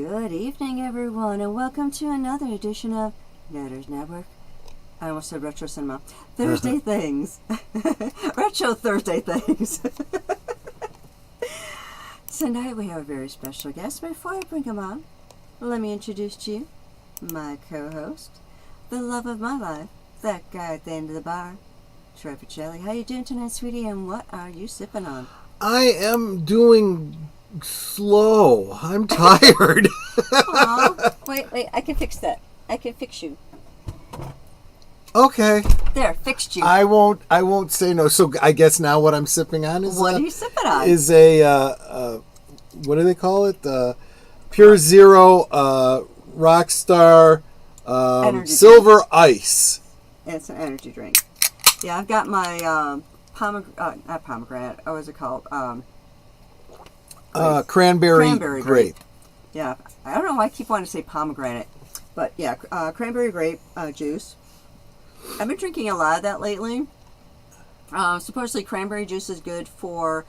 Good evening, everyone, and welcome to another edition of Netters Network. I almost said Retro Cinema. Thursday Things. Retro Thursday Things. Tonight we have a very special guest. Before I bring him on, let me introduce to you my co-host, the love of my life, that guy at the end of the bar, Trevor Shelley. How you doing tonight, sweetie, and what are you sipping on? I am doing slow. I'm tired. Aw, wait, I can fix that. I can fix you. Okay. There, fixed you. I won't say no. So I guess now what I'm sipping on is what are you sipping on? Is a what do they call it? Pure Zero Rockstar Silver drink. Ice. It's an energy drink. Yeah, I've got my not pomegranate. What was it called? Cranberry grape. Yeah, I don't know why I keep wanting to say pomegranate, but yeah, cranberry grape juice. I've been drinking a lot of that lately. Supposedly cranberry juice is good for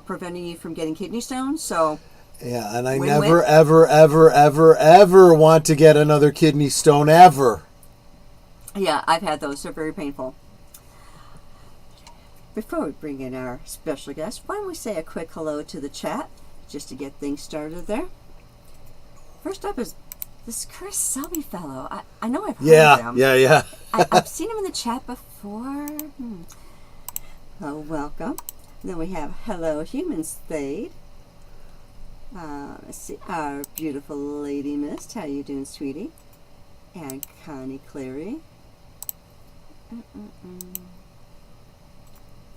preventing you from getting kidney stones. So yeah, and I never, ever want to get another kidney stone ever. Yeah, I've had those. They're very painful. Before we bring in our special guest, why don't we say a quick hello to the chat, just to get things started there. First up is this Chris Selby fellow. I know I've heard of him. Yeah. I've seen him in the chat before. Oh, welcome. Then we have Hello Human Spade. Let's see, our beautiful lady Myst. How you doing, sweetie? And Connie Cleary.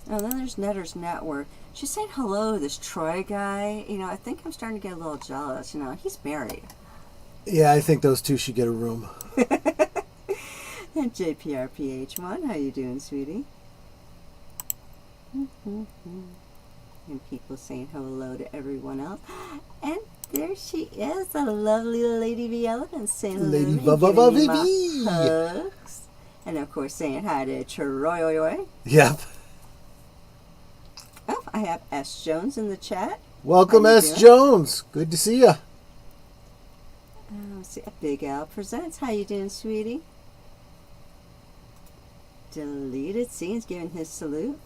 Oh, then there's Netters Network. She's saying hello to this Troy guy. You know, I think I'm starting to get a little jealous. You know, he's married. Yeah, I think those two should get a room. And JPRPH1, how you doing, sweetie? And people saying hello to everyone else. And there she is, a lovely Lady V Elephant saying hello. Lady V. Hugs. And of course saying hi to Troy. Yep. Oh, I have S. Jones in the chat. Welcome, S. Jones. Good to see you. Let's see, Big Al Presents. How you doing, sweetie? Deleted Scenes giving his salute.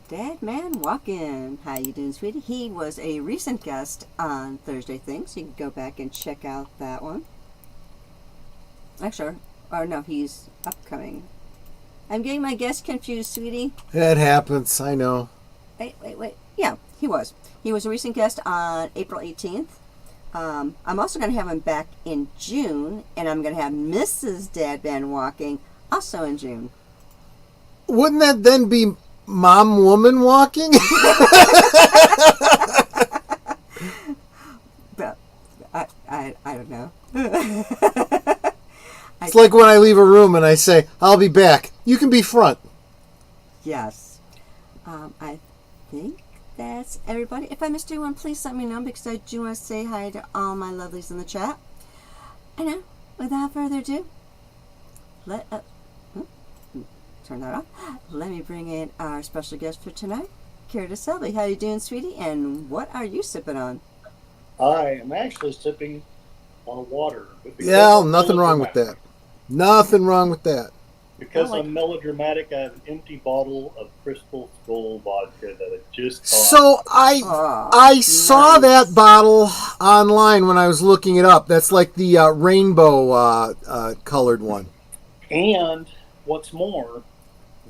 Dad Man Walkin'. How you doing, sweetie? He was a recent guest on Thursday Things. You can go back and check out that one. Actually, or no, he's upcoming. I'm getting my guests confused, sweetie. That happens, I know. Wait. Yeah, he was. He was a recent guest on April 18th. I'm also going to have him back in June, and I'm going to have Mrs. Dad Man Walking also in June. Wouldn't that then be Mom Woman Walking? But I don't know. It's like when I leave a room and I say, I'll be back. You can be front. Yes. I think that's everybody. If I missed anyone, please let me know, because I do want to say hi to all my lovelies in the chat. And now, without further ado, turn that off. Let me bring in our special guest for tonight, Curtis Selby. How you doing, sweetie? And what are you sipping on? I am actually sipping on water. Yeah, nothing wrong with that. Nothing wrong with that. Because I'm melodramatic, I have an empty bottle of Crystal Skull vodka that I just bought. So I saw that bottle online when I was looking it up. That's like the rainbow colored one. And what's more,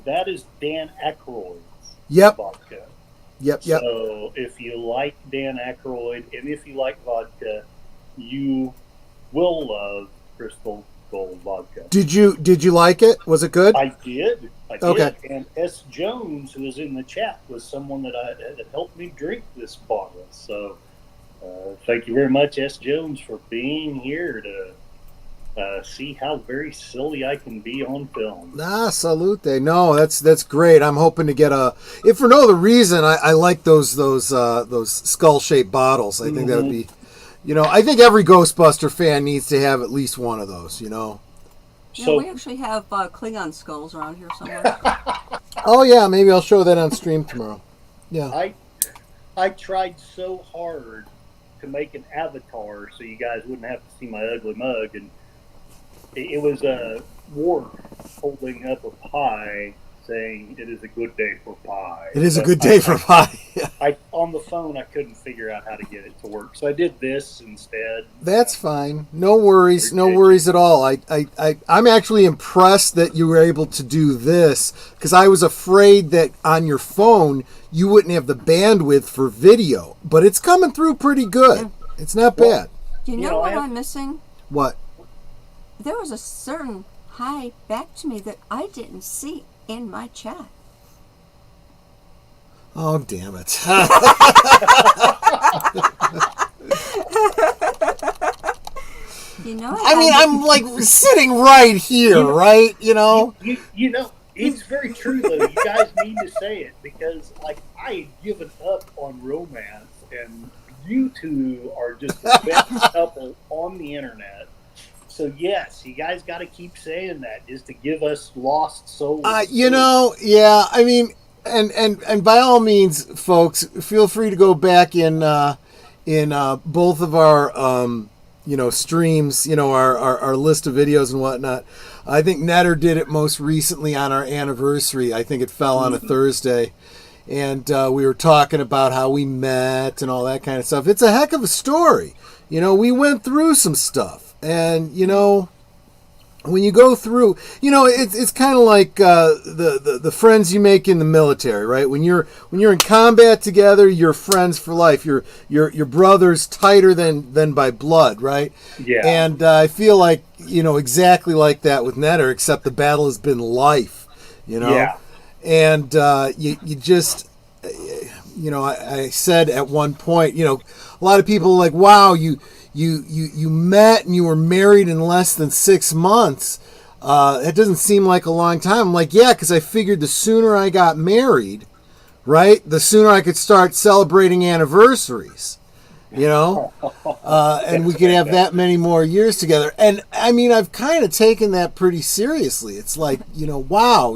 that is Dan Aykroyd's vodka. Yep. So if you like Dan Aykroyd and if you like vodka, you will love Crystal Skull vodka. Did you like it? Was it good? I did. Okay. And S. Jones, who was in the chat, was someone that helped me drink this bottle. So thank you very much, S. Jones, for being here to see how very silly I can be on film. Salute. No, that's great. I'm hoping to get if for no other reason, I like those skull-shaped bottles. I think that would be, I think every Ghostbuster fan needs to have at least one of those, So we actually have Klingon skulls around here somewhere. Oh yeah, maybe I'll show that on stream tomorrow. Yeah. I tried so hard to make an avatar so you guys wouldn't have to see my ugly mug, and it was a dwarf holding up a pie saying it is a good day for pie. It is a good day for pie. I on the phone I couldn't figure out how to get it to work, so I did this instead. That's fine. No worries. No worries at all. I'm actually impressed that you were able to do this, because I was afraid that on your phone you wouldn't have the bandwidth for video, but it's coming through pretty good. It's not bad. Do you know what I'm missing? What? There was a certain hi back to me that I didn't see in my chat. Oh, damn it. You know, I mean, I'm like sitting right here, right? You know? You know, it's very true, though. You guys need to say it, because, like, I had given up on romance, and you two are just the best couple on the internet. So, yes, you guys got to keep saying that just to give us lost souls. You know, yeah, I mean, and by all means, folks, feel free to go back in both of our streams, our list of videos and whatnot. I think Netter did it most recently on our anniversary. I think it fell on a Thursday, and we were talking about how we met and all that kind of stuff. It's a heck of a story. We went through some stuff. And, when you go through, it's kind of like the friends you make in the military, right? When you're in combat together, you're friends for life. You're brothers tighter than by blood, right? Yeah. And I feel like, exactly like that with Netter, except the battle has been life, Yeah. And you just, I said at one point, a lot of people are like, wow, you met and you were married in less than 6 months. It doesn't seem like a long time. I'm like, yeah, because I figured the sooner I got married, right, the sooner I could start celebrating anniversaries, and we could have that many more years together. And I mean, I've kind of taken that pretty seriously. It's like, wow,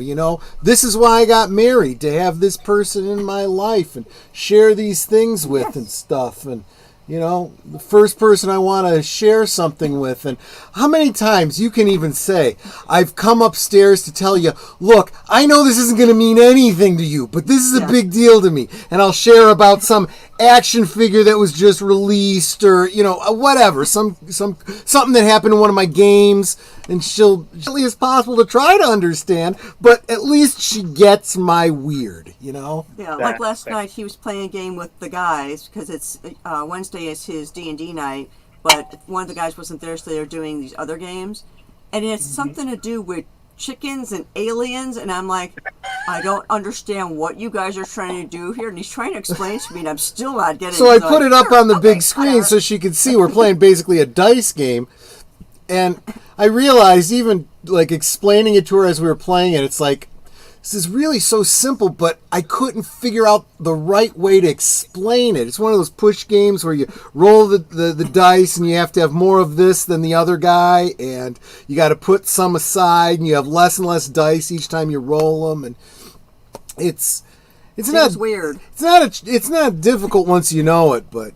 this is why I got married, to have this person in my life and share these things with and stuff. And the first person I want to share something with. And how many times you can even say, I've come upstairs to tell you, look, I know this isn't going to mean anything to you, but this is a big deal to me. And I'll share about some action figure that was just released, or, whatever, something that happened in one of my games. And she'll, as early as possible, to try to understand, but at least she gets my weird, Yeah, like last night, he was playing a game with the guys, because it's Wednesday is his D&D night, but one of the guys wasn't there, so they were doing these other games, and it had something to do with chickens and aliens, and I'm like, I don't understand what you guys are trying to do here, and he's trying to explain to me, and I'm still not getting it. So I put it up on the big screen so she could see we're playing basically a dice game. And I realized, even like explaining it to her as we were playing it, it's like, this is really so simple, but I couldn't figure out the right way to explain it. It's one of those push games where you roll the dice and you have to have more of this than the other guy, and you got to put some aside, and you have less and less dice each time you roll them, and it's not weird. It's not difficult once you know it, but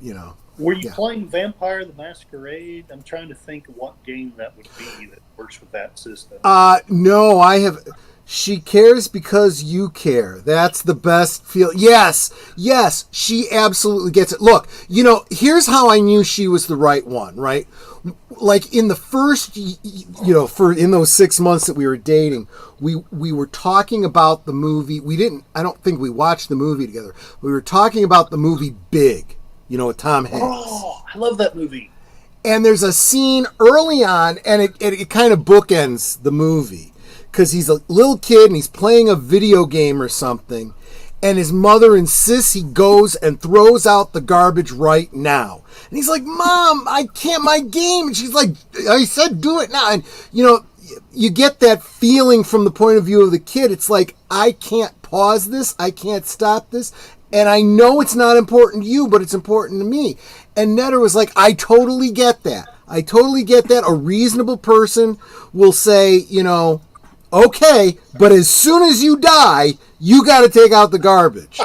Were you playing Vampire the Masquerade? I'm trying to think of what game that would be that works with that system. No, I have. She cares because you care. That's the best feel. Yes, she absolutely gets it. Look, here's how I knew she was the right one, right? Like in the first, in those 6 months that we were dating, we were talking about the movie. I don't think we watched the movie together. We were talking about the movie Big. With Tom Hanks. Oh, I love that movie. And there's a scene early on, and it kind of bookends the movie, because he's a little kid and he's playing a video game or something, and his mother insists he goes and throws out the garbage right now. And he's like, Mom, I can't, my game. And she's like, I said do it now. And, you get that feeling from the point of view of the kid. It's like, I can't pause this. I can't stop this. And I know it's not important to you, but it's important to me. And Netter was like, I totally get that. A reasonable person will say, okay, but as soon as you die, you got to take out the garbage.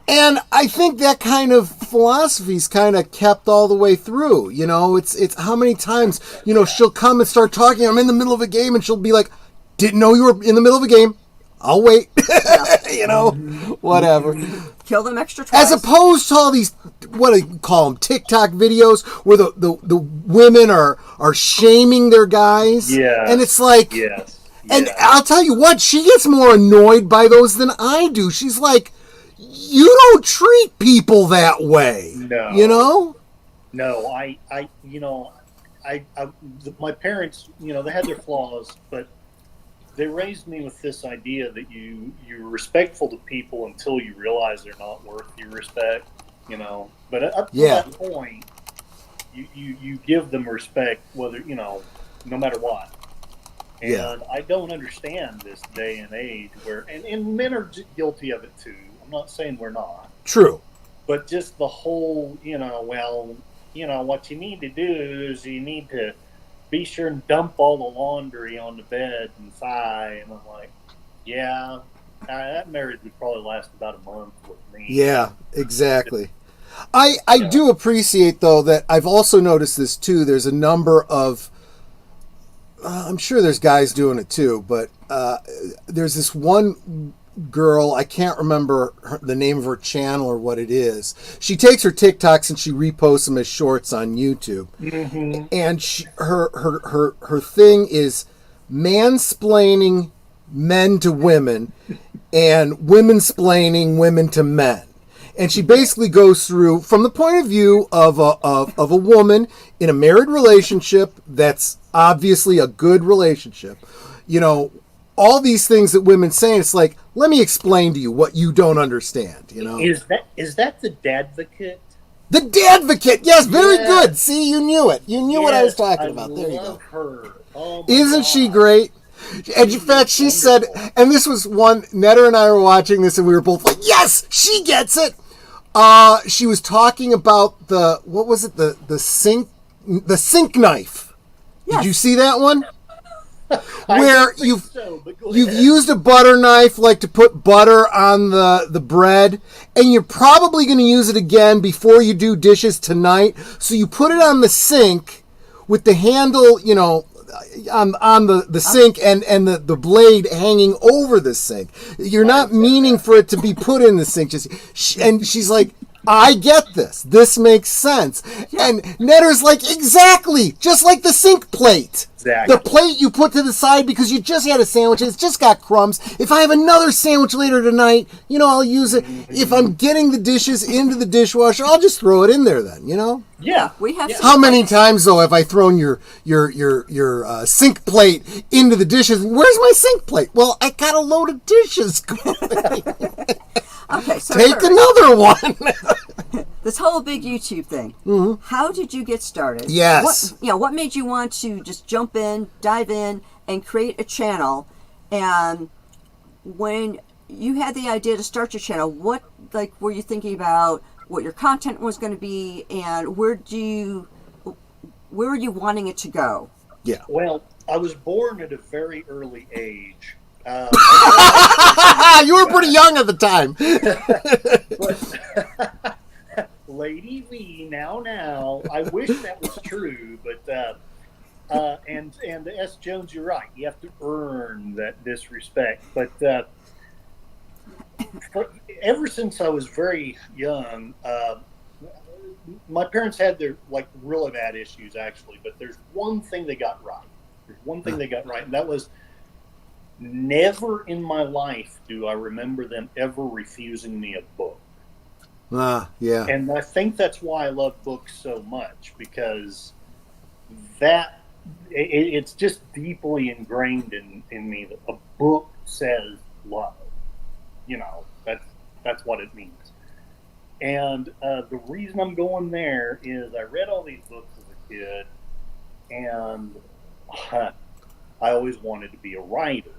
And I think that kind of philosophy's kind of kept all the way through. You know, it's how many times, you know, she'll come and start talking. I'm in the middle of a game and she'll be like, didn't know you were in the middle of a game. I'll wait. You know, whatever. Kill them extra twice. As opposed to all these, what do you call them, TikTok videos where the women are shaming their guys. Yeah. And it's like, Yes. and Yeah. I'll tell you what, she gets more annoyed by those than I do. She's like, you don't treat people that way. No. You know? No, my parents, you know, they had their flaws, but they raised me with this idea that you're respectful to people until you realize they're not worth your respect, you know. But up to that point, you give them respect, whether, you know, no matter what. And I don't understand this day and age where, and men are guilty of it too. I'm not saying we're not. True. But just the whole, you know, well, you know, what you need to do is you need to be sure and dump all the laundry on the bed and sigh. And I'm like, yeah, that marriage would probably last about a month with me. Yeah, exactly. I do appreciate, though, that I've also noticed this, too. There's a number of, I'm sure there's guys doing it, too, but there's this one girl, I can't remember the name of her channel or what it is. She takes her TikToks and she reposts them as shorts on YouTube. Mm-hmm. And her thing is mansplaining men to women and women-splaining women to men. And she basically goes through, from the point of view of a woman in a married relationship that's obviously a good relationship, you know, all these things that women say, it's like, let me explain to you what you don't understand, you know? Is that the Dadvocate? The Dadvocate, yes, very good. See, you knew it. You knew what I was talking about. There you go. Her. Oh Isn't God. she great? And in fact, she said, and this was one, Netter and I were watching this and we were both like, yes, she gets it. She was talking about what was it? The sink knife. Yes. Did you see that one? Where you've You've used a butter knife like to put butter on the bread, and you're probably going to use it again before you do dishes tonight. So you put it on the sink with the handle, you know, on the sink and the blade hanging over the sink. You're not meaning for it to be put in the sink. And she's like, I get this. This makes sense. Yeah. And Netter's like, exactly, just like the sink plate. Exactly. The plate you put to the side because you just had a sandwich and it's just got crumbs. If I have another sandwich later tonight, you know, I'll use it. If I'm getting the dishes into the dishwasher, I'll just throw it in there then, you know? Yeah. We have How many times, though, have I thrown your sink plate into the dishes? Where's my sink plate? Well, I got a load of dishes. Okay, so Take another one. this whole big YouTube thing. Mm-hmm. How did you get started? Yes. What made you want to just jump in, dive in, and create a channel? And when you had the idea to start your channel, what were you thinking about? What your content was going to be, and where were you wanting it to go? Yeah. Well, I was born at a very early age. You were pretty young at the time. But, Lady V, now. I wish that was true, but and S. Jones, you're right. You have to earn that disrespect. But ever since I was very young, my parents had their really bad issues actually. But there's one thing they got right. And that was, never in my life do I remember them ever refusing me a book. Yeah. And I think that's why I love books so much, because it's just deeply ingrained in me that a book says love. You know, that's what it means. And the reason I'm going there is I read all these books as a kid, and I always wanted to be a writer.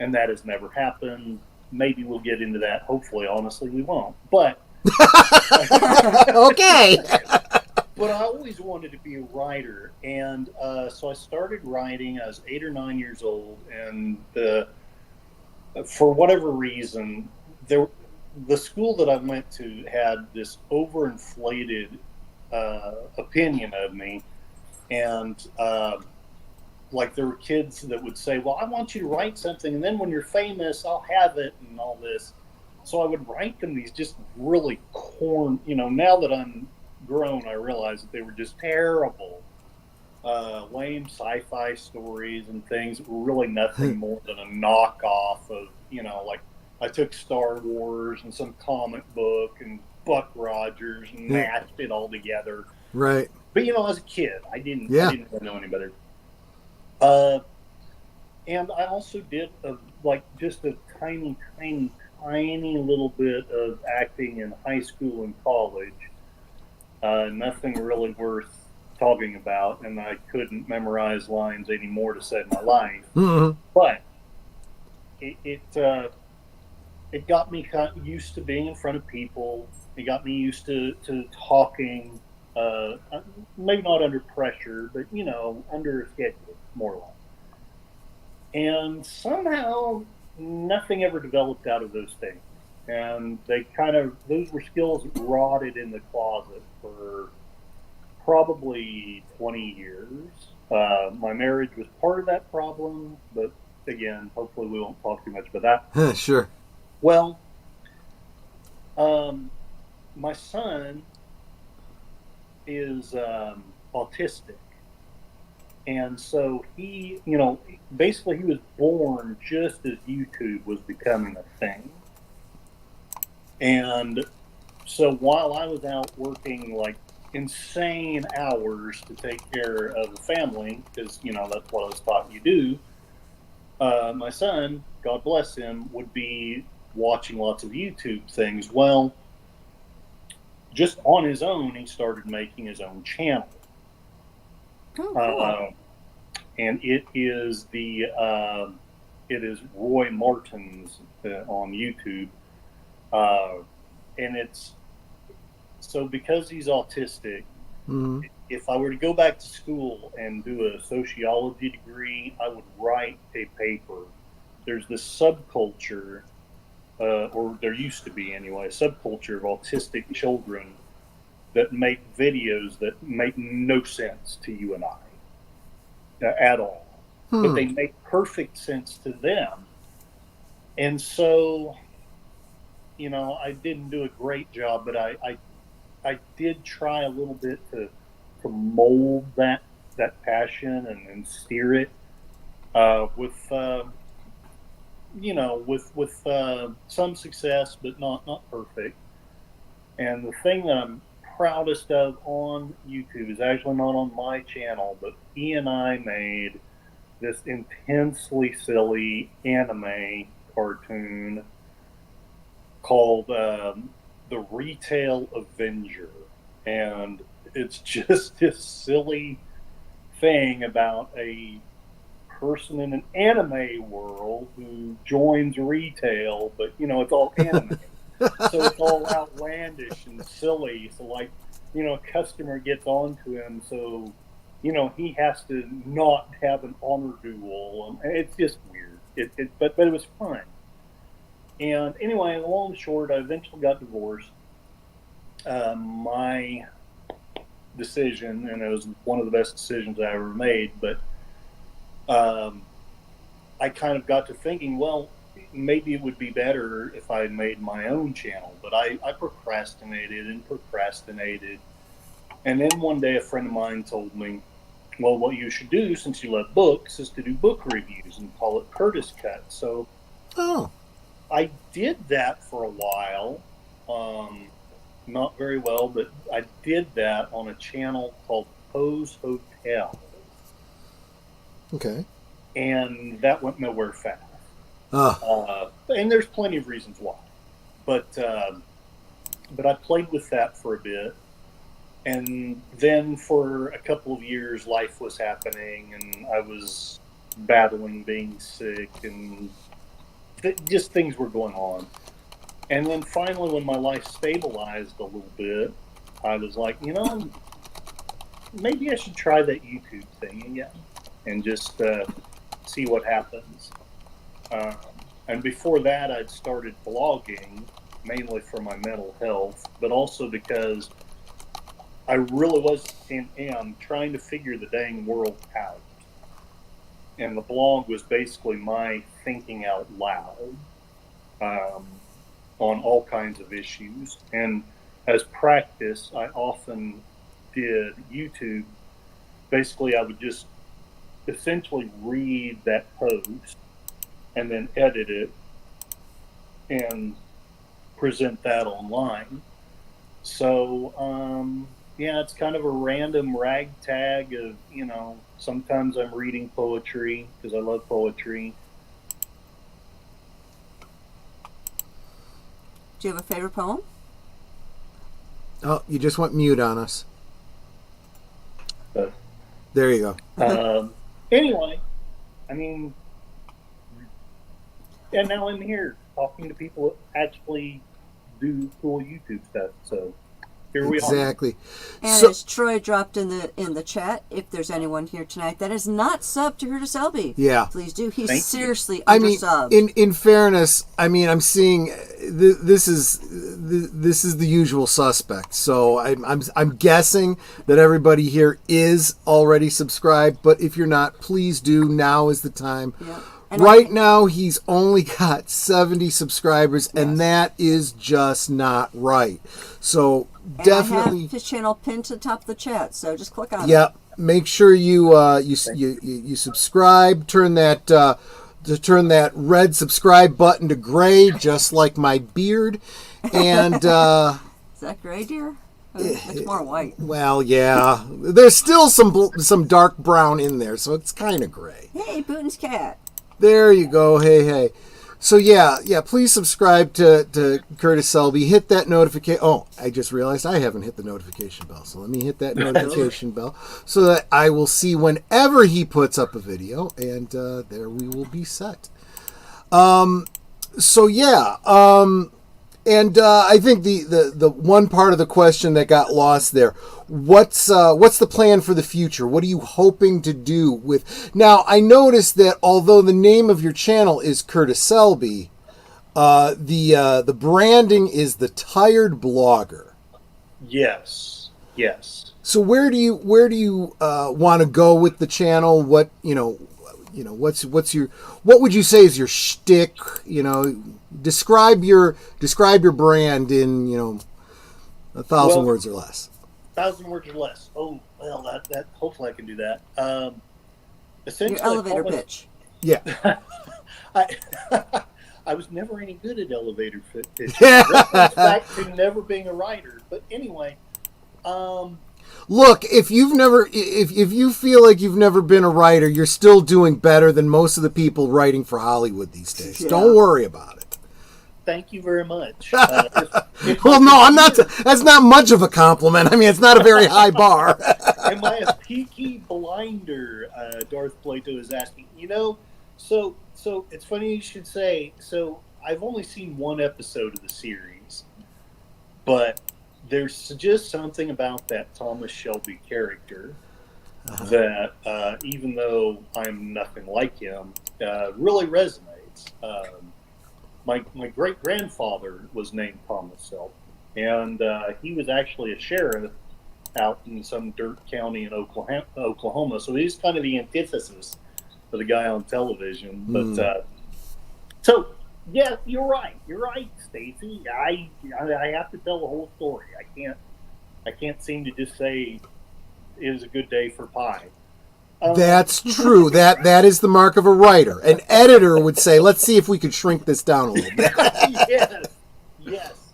And that has never happened. Maybe we'll get into that. Hopefully, honestly, we won't. But okay. But I always wanted to be a writer, and so I started writing. I was 8 or 9 years old, and for whatever reason, the school that I went to had this overinflated opinion of me, and like there were kids that would say, "Well, I want you to write something, and then when you're famous, I'll have it," and all this. So I would write them these just really corn. Now that I'm grown, I realize that they were just terrible, lame sci-fi stories and things that were really nothing more than a knockoff of, like I took Star Wars and some comic book and Buck Rogers and mashed it all together. Right. But as a kid, I didn't really know any better. And I also did just a tiny, tiny, tiny little bit of acting in high school and college. Nothing really worth talking about, and I couldn't memorize lines anymore to save my life. Mm-hmm. But it got me kind of used to being in front of people. It got me used to talking, maybe not under pressure, but under a schedule, more or less. And somehow nothing ever developed out of those things. And those were skills that rotted in the closet for probably 20 years. My marriage was part of that problem, but again, hopefully we won't talk too much about that. Sure. Well, my son is autistic. And so he, basically he was born just as YouTube was becoming a thing. And so while I was out working like insane hours to take care of the family, because, that's what I was taught you do, my son, God bless him, would be watching lots of YouTube things. Well, just on his own, he started making his own channel. Oh, cool. And it is Roy Martin's on YouTube, and it's so because he's autistic. Mm-hmm. If I were to go back to school and do a sociology degree, I would write a paper. There's this subculture, or there used to be anyway, a subculture of autistic children that make videos that make no sense to you and I at all. But they make perfect sense to them. And so, I didn't do a great job, but I did try a little bit to mold that passion and steer it with some success, but not perfect. And the thing that I'm proudest of on YouTube is actually not on my channel, but he and I made this intensely silly anime cartoon called The Retail Avenger. And it's just this silly thing about a person in an anime world who joins retail, but it's all anime. So it's all outlandish and silly. So like, a customer gets onto him, so he has to not have an honor duel, and it's just weird. But it was fun. And anyway, long and short, I eventually got divorced. My decision, and it was one of the best decisions I ever made, but I kind of got to thinking, well, maybe it would be better if I made my own channel. But I procrastinated and procrastinated. And then one day a friend of mine told me, well, what you should do, since you love books, is to do book reviews and call it Curtis Cut. So I did that for a while. Not very well, but I did that on a channel called Poe's Hotel. Okay. And that went nowhere fast. And there's plenty of reasons why. But I played with that for a bit. And then for a couple of years, life was happening, and I was battling being sick, and just things were going on. And then finally, when my life stabilized a little bit, I was like, maybe I should try that YouTube thing again and just see what happens. And before that, I'd started blogging mainly for my mental health, but also because I really was and am trying to figure the dang world out. And the blog was basically my thinking out loud um, on all kinds of issues. And as practice, I often did YouTube. Basically, I would just essentially read that post and then edit it and present that online. So, yeah, it's kind of a random ragtag of, sometimes I'm reading poetry because I love poetry. Do you have a favorite poem? Oh, you just went mute on us. But, There you go. Anyway, I mean, and now I'm here talking to people that actually do cool YouTube stuff. So here we are. Exactly. And So- as Troy dropped in the chat, if there's anyone here tonight that is not subbed to Curtis Selby, Yeah. please do. He's Thank you. seriously I mean, undersubbed. in fairness, I mean, I'm seeing this is the usual suspect. So I'm guessing that everybody here is already subscribed. But if you're not, please do. Now is the time. Yeah. And Right now, he's only got 70 subscribers, and that is just not right. So And definitely, I have his channel pinned to the top of the chat, so just click on it. yeah. Make sure you subscribe. Turn that red subscribe button to gray, just like my beard. And Is that gray, dear? It's more white. well, yeah, there's still some dark brown in there, so it's kind of gray. Hey, Putin's cat. There you go. Hey. So yeah. Please subscribe to Curtis Selby. Hit that notification. Oh, I just realized I haven't hit the notification bell. So let me hit that notification bell so that I will see whenever he puts up a video, and there we will be set. So yeah. And I think the one part of the question that got lost there, what's the plan for the future? What are you hoping to do with? Now, I noticed that although the name of your channel is Curtis Selby, the branding is the Tired Blogger. Yes. So where do you want to go with the channel? What what would you say is your shtick? Describe your brand in 1,000 words or less. 1,000 words or less. Oh well, that hopefully I can do that. Essentially, Your elevator pitch. Yeah. I was never any good at elevator pitch. Back to never being a writer. But anyway, Look, if you feel like you've never been a writer, you're still doing better than most of the people writing for Hollywood these days. Yeah. Don't worry about it. thank you very much. Well, no, I'm not. That's not much of a compliment. I mean, it's not a very high bar. Am I a peaky blinder? Darth Plato is asking. So it's funny you should say. So I've only seen one episode of the series, but there's just something about that Thomas Shelby character that, even though I'm nothing like him, really resonates. My great grandfather was named Thomas Selby, and he was actually a sheriff out in some dirt county in Oklahoma. So he's kind of the antithesis of the guy on television. But so yeah, you're right, Stacy. I have to tell the whole story. I can't seem to just say it was a good day for pie. That's true. That is the mark of a writer. An editor would say, "Let's see if we could shrink this down a little bit." Yes.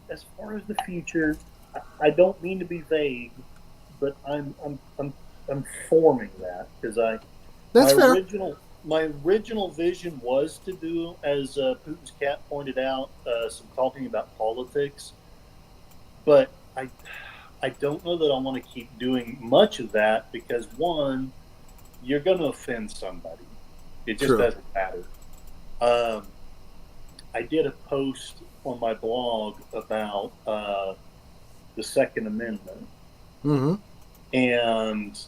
As far as the future, I don't mean to be vague, but I'm forming that because That's fair. My original vision was to do, as Putin's cat pointed out, some talking about politics, but I don't know that I want to keep doing much of that because, one, you're going to offend somebody. It just doesn't matter. I did a post on my blog about the Second Amendment. Mm-hmm. And,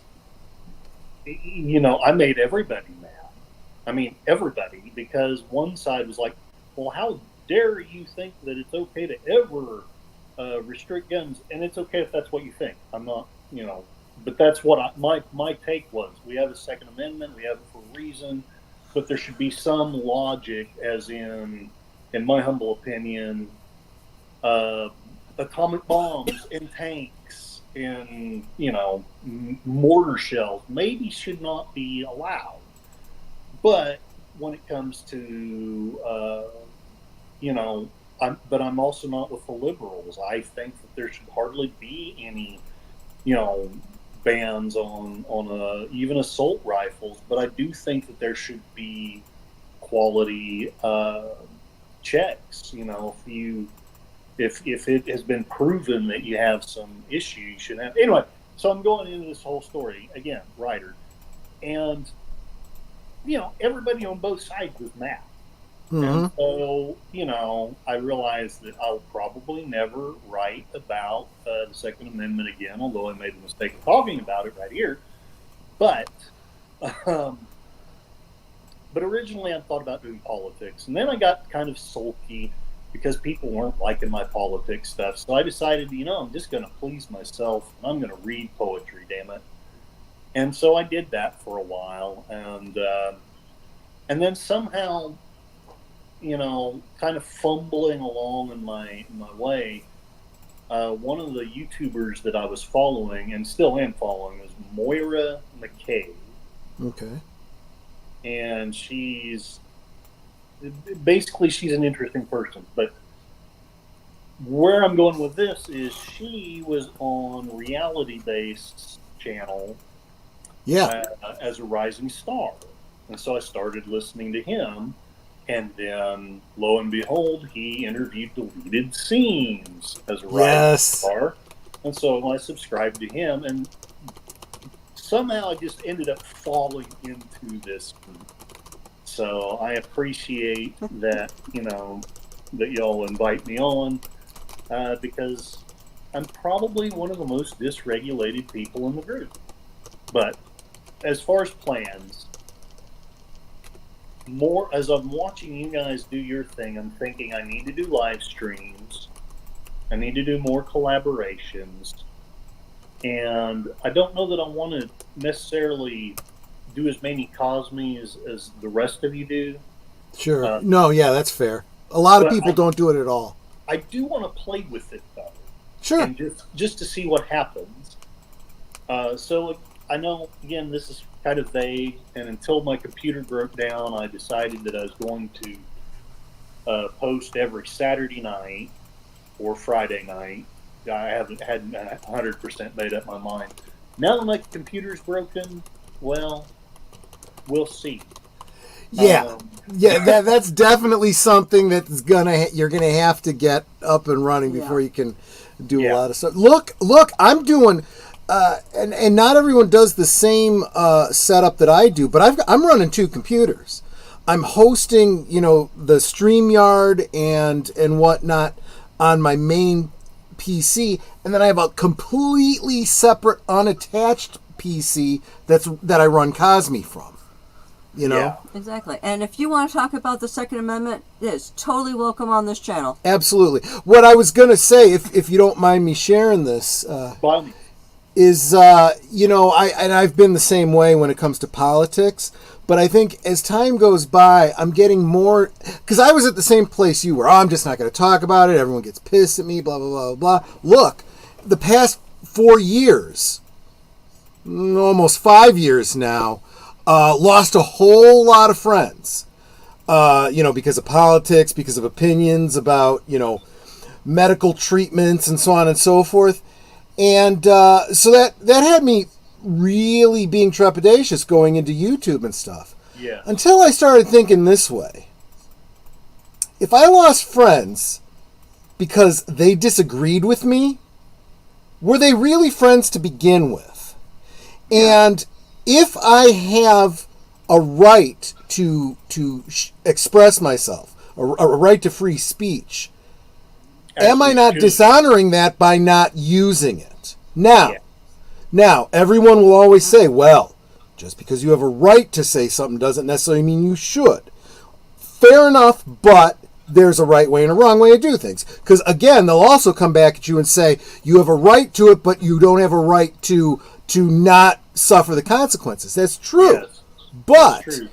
I made everybody mad. I mean, everybody, because one side was like, well, how dare you think that it's okay to ever restrict guns? And it's okay if that's what you think. I'm not, but that's what my take was. We have a Second Amendment. We have it for a reason, but there should be some logic, as in my humble opinion, atomic bombs and tanks and, mortar shells maybe should not be allowed. But when it comes to, I'm also not with the liberals. I think that there should hardly be any, bans on even assault rifles. But I do think that there should be quality checks. If it has been proven that you have some issue, you should have. Anyway, so I'm going into this whole story again, writer, and everybody on both sides was mad. And so, I realized that I'll probably never write about the Second Amendment again, although I made the mistake of talking about it right here. But originally I thought about doing politics, and then I got kind of sulky because people weren't liking my politics stuff. So I decided, I'm just going to please myself, and I'm going to read poetry, damn it. And so I did that for a while, and then somehow, kind of fumbling along in my way, one of the YouTubers that I was following and still am following is Moira McKay. Okay. And she's an interesting person. But where I'm going with this is she was on reality-based channel. Yeah. As a rising star. And so I started listening to him, and then lo and behold, he interviewed deleted scenes as a rising star. And so I subscribed to him, and somehow I just ended up falling into this. So I appreciate that, that y'all invite me on, because I'm probably one of the most dysregulated people in the group. But as far as plans, more as I'm watching you guys do your thing, I'm thinking I need to do live streams. I need to do more collaborations. And I don't know that I want to necessarily do as many Cosmes as the rest of you do. Sure. That's fair. A lot of people don't do it at all. I do want to play with it, though. Sure. And just to see what happens. So I know, again, this is kind of vague, and until my computer broke down, I decided that I was going to post every Saturday night or Friday night. hadn't 100% made up my mind. Now that my computer's broken, well, we'll see. Yeah, that's definitely something that's you're gonna have to get up and running before you can do a lot of stuff. Look, I'm doing, and not everyone does the same setup that I do, but I'm running two computers. I'm hosting, the StreamYard and whatnot on my main PC, and then I have a completely separate, unattached PC that I run Cosme from. Yeah. Exactly. And if you want to talk about the Second Amendment, it's totally welcome on this channel. Absolutely. What I was going to say, if you don't mind me sharing this, is, I've been the same way when it comes to politics, but I think as time goes by, I'm getting more, because I was at the same place you were. Oh, I'm just not going to talk about it. Everyone gets pissed at me, blah, blah, blah, blah. Look, the past 4 years, almost 5 years now, lost a whole lot of friends, because of politics, because of opinions about, medical treatments and so on and so forth. And so that had me really being trepidatious going into YouTube and stuff. Yeah. Until I started thinking this way. If I lost friends because they disagreed with me, were they really friends to begin with? Yeah. And if I have a right to express myself, a right to free speech, am I not dishonoring that by not using it? Now, everyone will always say, well, Just because you have a right to say something doesn't necessarily mean you should. Fair enough, but there's a right way and a wrong way to do things. Because, again, they'll also come back at you and say, you have a right to it, but you don't have a right to not suffer the consequences. That's true. Yes, but that's true.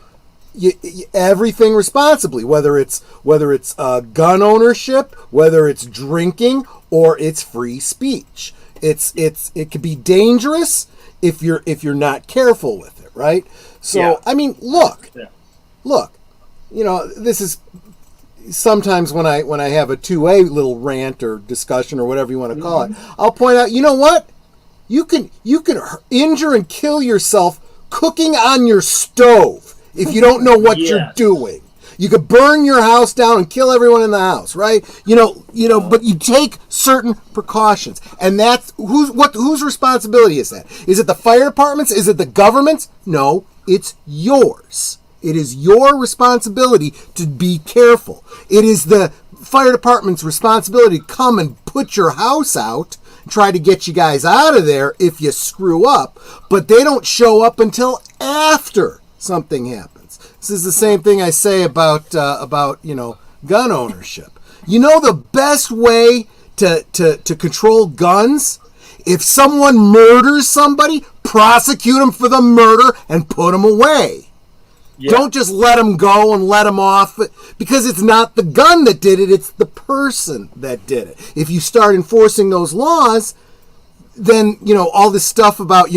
Everything responsibly, whether it's gun ownership, whether it's drinking, or it's free speech. It could be dangerous if you're not careful with it, right? So Yeah. I mean, look, Yeah. this is sometimes when I have a 2A little rant or discussion or whatever you want to call it, I'll point out, you know what? You can injure and kill yourself cooking on your stove if you don't know what you're doing. You could burn your house down and kill everyone in the house, right? But you take certain precautions, and that's whose responsibility is that? Is it the fire department's? Is it the government's? No, it's yours. It is your responsibility to be careful. It is the fire department's responsibility to come and put your house out, try to get you guys out of there if you screw up, but they don't show up until after something happens. This is the same thing I say about gun ownership. You know the best way to control guns? If someone murders somebody, prosecute them for the murder and put them away. Yeah. Don't just let them go and let them off, because it's not the gun that did it, it's the person that did it. If you start enforcing those laws, then, all this stuff about,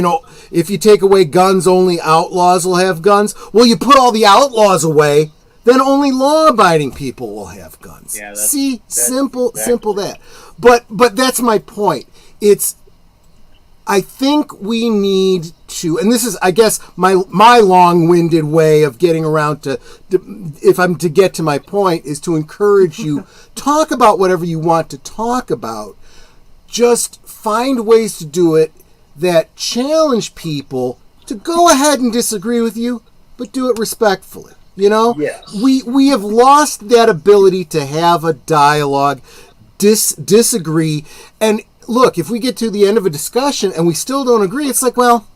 if you take away guns, only outlaws will have guns. Well, you put all the outlaws away, then only law-abiding people will have guns. Yeah, See, that's simple that. exactly. But that's my point. I think we need to, and this is, I guess, my long-winded way of getting around to, if I'm to get to my point, is to encourage you, talk about whatever you want to talk about. Just find ways to do it that challenge people to go ahead and disagree with you, but do it respectfully. Yes. We have lost that ability to have a dialogue, disagree, and look, if we get to the end of a discussion and we still don't agree, it's like, well,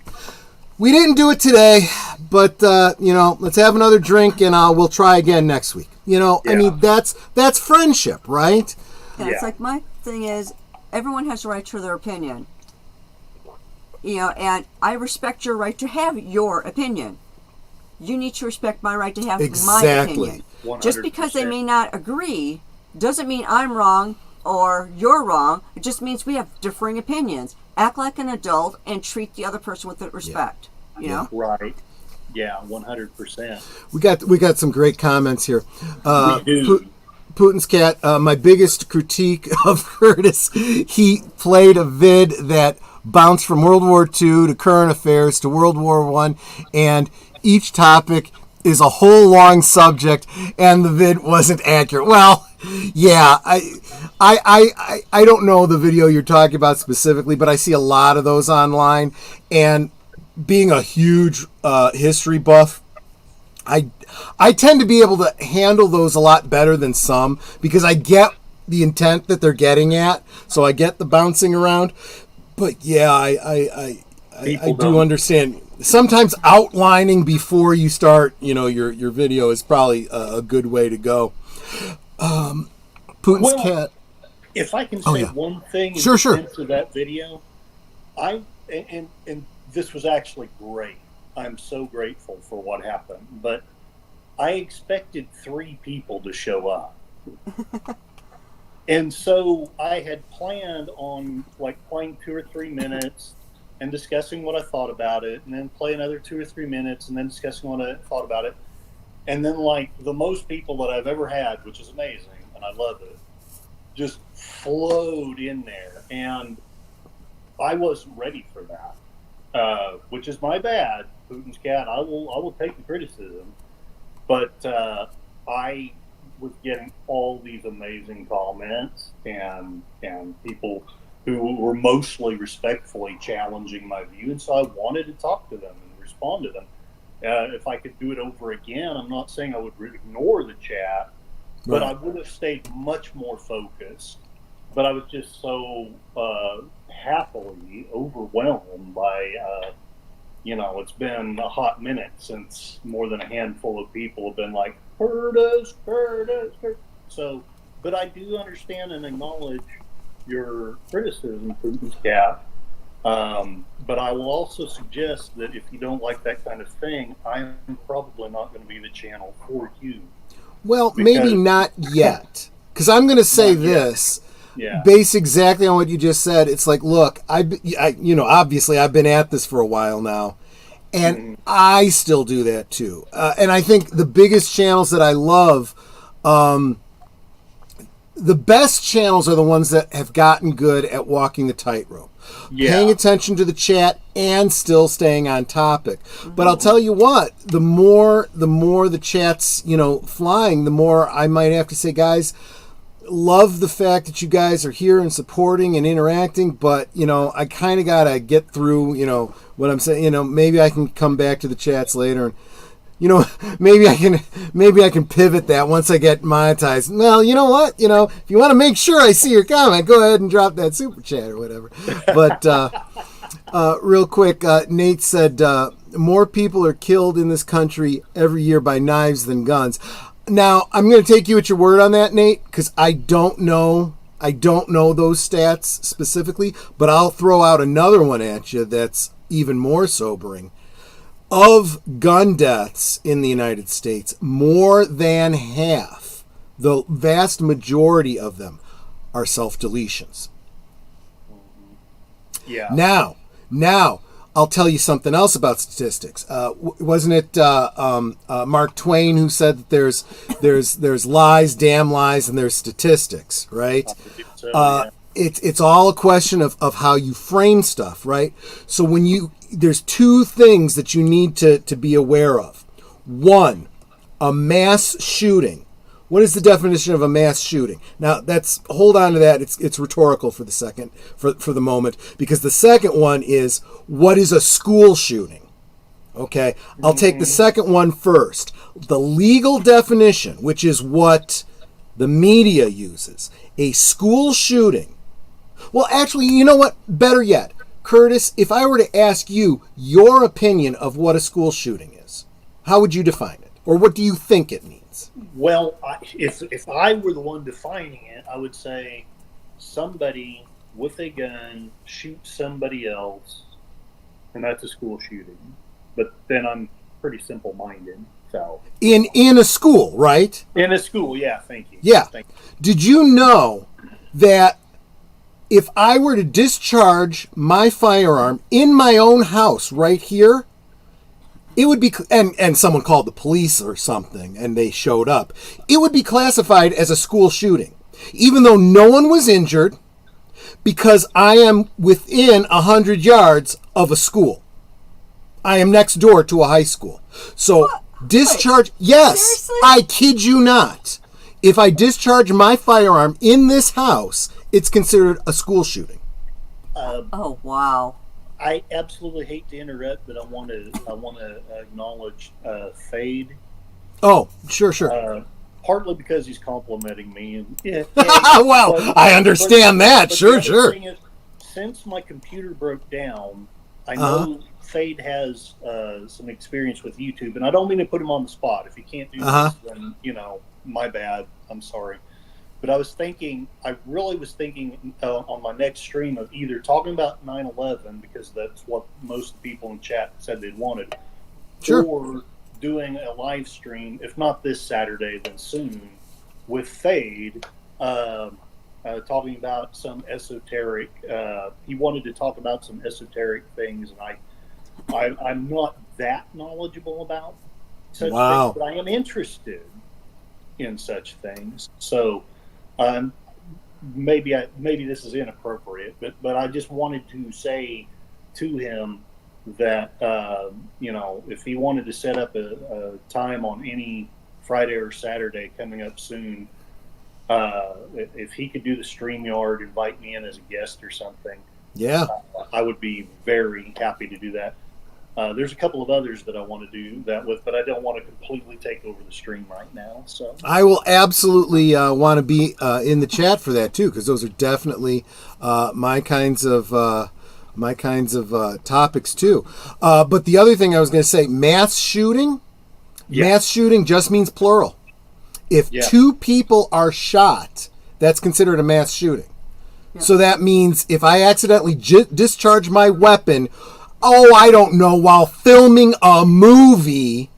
we didn't do it today, but let's have another drink and we'll try again next week. I mean, that's friendship, right? And it's like, my thing is, everyone has a right to their opinion. And I respect your right to have your opinion. You need to respect my right to have my opinion. 100%. Just because they may not agree doesn't mean I'm wrong or you're wrong. It just means we have differing opinions. Act like an adult and treat the other person with respect. You know? Right. Yeah, 100%. We got some great comments here. We do. Putin's cat. My biggest critique of Curtis, he played a vid that bounced from World War II to current affairs to World War I, and each topic is a whole long subject, and the vid wasn't accurate. Well, yeah, I don't know the video you're talking about specifically, but I see a lot of those online, and being a huge history buff, I tend to be able to handle those a lot better than some, because I get the intent that they're getting at, so I get the bouncing around. But yeah, I do understand. Sometimes outlining before you start, your video is probably a good way to go. Putin's cat. If I can say one thing in sure. defense of that video, and this was actually great. I'm so grateful for what happened, but I expected 3 people to show up. And so I had planned on playing 2 or 3 minutes and discussing what I thought about it, and then play another 2 or 3 minutes and then discussing what I thought about it. And then the most people that I've ever had, which is amazing, and I love it, just flowed in there. And I wasn't ready for that, which is my bad, Putin's cat. I will take the criticism. But I was getting all these amazing comments and people who were mostly respectfully challenging my view, and so I wanted to talk to them and respond to them. If I could do it over again, I'm not saying I would ignore the chat, but I would have stayed much more focused. But I was just so happily overwhelmed by it's been a hot minute since more than a handful of people have been like, Curtis, Curtis, Curtis. So, but I do understand and acknowledge your criticism, Putin's Cap. But I will also suggest that if you don't like that kind of thing, I am probably not going to be the channel for you. Well, maybe not yet. Because I'm going to say this. Yeah. Based exactly on what you just said, it's like, look, obviously I've been at this for a while now, and I still do that too. And I think the biggest channels that I love, the best channels are the ones that have gotten good at walking the tightrope, paying attention to the chat and still staying on topic. But I'll tell you what, the more the chat's flying, the more I might have to say, guys, love the fact that you guys are here and supporting and interacting, but I kind of gotta get through what I'm saying. Maybe I can come back to the chats later, and maybe I can pivot that once I get monetized. Well, you know what, if you want to make sure I see your comment, go ahead and drop that super chat or whatever. But real quick, Nate said more people are killed in this country every year by knives than guns. Now, I'm going to take you at your word on that, Nate, because I don't know those stats specifically, but I'll throw out another one at you that's even more sobering. Of gun deaths in the United States, more than half, the vast majority of them, are self-deletions. Yeah. Now, I'll tell you something else about statistics. Wasn't it Mark Twain who said that there's lies, damn lies, and there's statistics, right? So, It's all a question of how you frame stuff, right? So there's two things that you need to be aware of. One, a mass shooting. What is the definition of a mass shooting? Now, hold on to that. It's rhetorical for the moment, because the second one is, what is a school shooting? Okay, I'll take the second one first. The legal definition, which is what the media uses, a school shooting. Well, actually, you know what? Better yet, Curtis, if I were to ask you your opinion of what a school shooting is, how would you define it? Or what do you think it means? Well, if I were the one defining it, I would say somebody with a gun shoots somebody else, and that's a school shooting. But then I'm pretty simple-minded, so in a school, right? In a school, yeah. Thank you. Yeah. Thank you. Did you know that if I were to discharge my firearm in my own house right here, it would be, and someone called the police or something, and they showed up, it would be classified as a school shooting, even though no one was injured, because I am within 100 yards of a school. I am next door to a high school. So what? Discharge, wait, yes, seriously? I kid you not. If I discharge my firearm in this house, it's considered a school shooting. Oh, wow. I absolutely hate to interrupt, but I want to acknowledge Fade. Oh, sure. Partly because he's complimenting me, and well, I understand that. Sure. Is, since my computer broke down, I know Fade has some experience with YouTube, and I don't mean to put him on the spot. If he can't do this, then my bad. I'm sorry. But I really was thinking on my next stream of either talking about 9/11, because that's what most people in chat said they wanted, sure, or doing a live stream, if not this Saturday, then soon, with Fade, talking about some esoteric. He wanted to talk about some esoteric things, and I'm not that knowledgeable about such things, but I am interested in such things. So. Maybe this is inappropriate, but I just wanted to say to him that if he wanted to set up a time on any Friday or Saturday coming up soon, if he could do the StreamYard, invite me in as a guest or something, I would be very happy to do that. There's a couple of others that I want to do that with, but I don't want to completely take over the stream right now. So I will absolutely want to be in the chat for that too, because those are definitely my kinds of topics too. But the other thing I was going to say, mass shooting just means plural. If two people are shot, that's considered a mass shooting. Yeah. So that means if I accidentally discharge my weapon, I don't know, while filming a movie,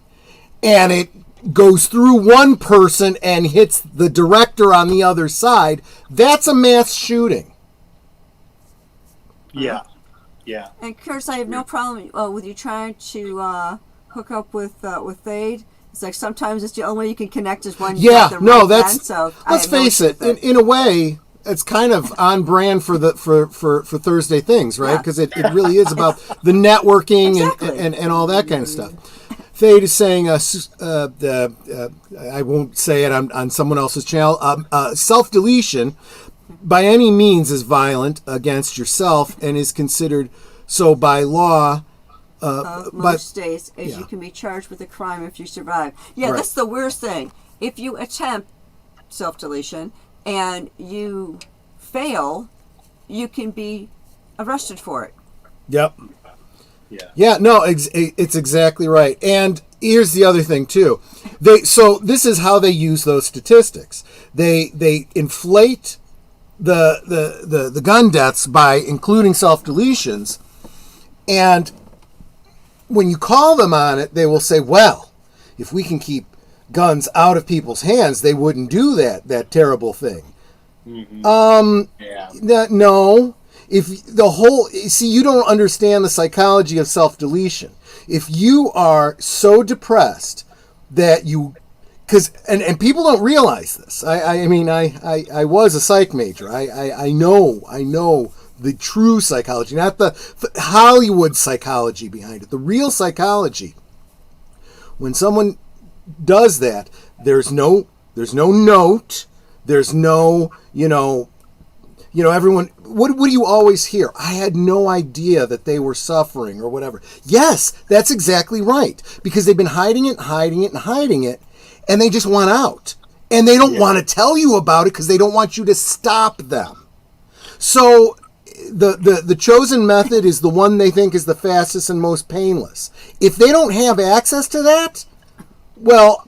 and it goes through one person and hits the director on the other side, that's a mass shooting. Yeah. And Curtis, I have no problem with you trying to hook up with Thade. It's like sometimes it's the only way you can connect is when you got the right band, so let's face it. In a way, it's kind of on brand for Thursday things, right? Because it really is about the networking and all that kind of stuff. Thade is saying, I won't say it on someone else's channel, self-deletion by any means is violent against yourself and is considered so by law. Most states, as you can be charged with a crime if you survive. Yeah, right. That's the worst thing. If you attempt self-deletion and you fail, you can be arrested for it. Yep. Yeah, no, it's exactly right. And here's the other thing too. So this is how they use those statistics. They inflate the gun deaths by including self-deletions, and when you call them on it, they will say, well, if we can keep guns out of people's hands, they wouldn't do that terrible thing. Mm-hmm. No. You don't understand the psychology of self-deletion. If you are so depressed that and people don't realize this. I mean, I was a psych major. I know the true psychology, not the Hollywood psychology behind it. The real psychology. When someone does that, there's no note. There's no, everyone. What do you always hear? I had no idea that they were suffering or whatever. Yes, that's exactly right, because they've been hiding it, and they just want out, and they don't want to tell you about it because they don't want you to stop them. So the chosen method is the one they think is the fastest and most painless. If they don't have access to that, well,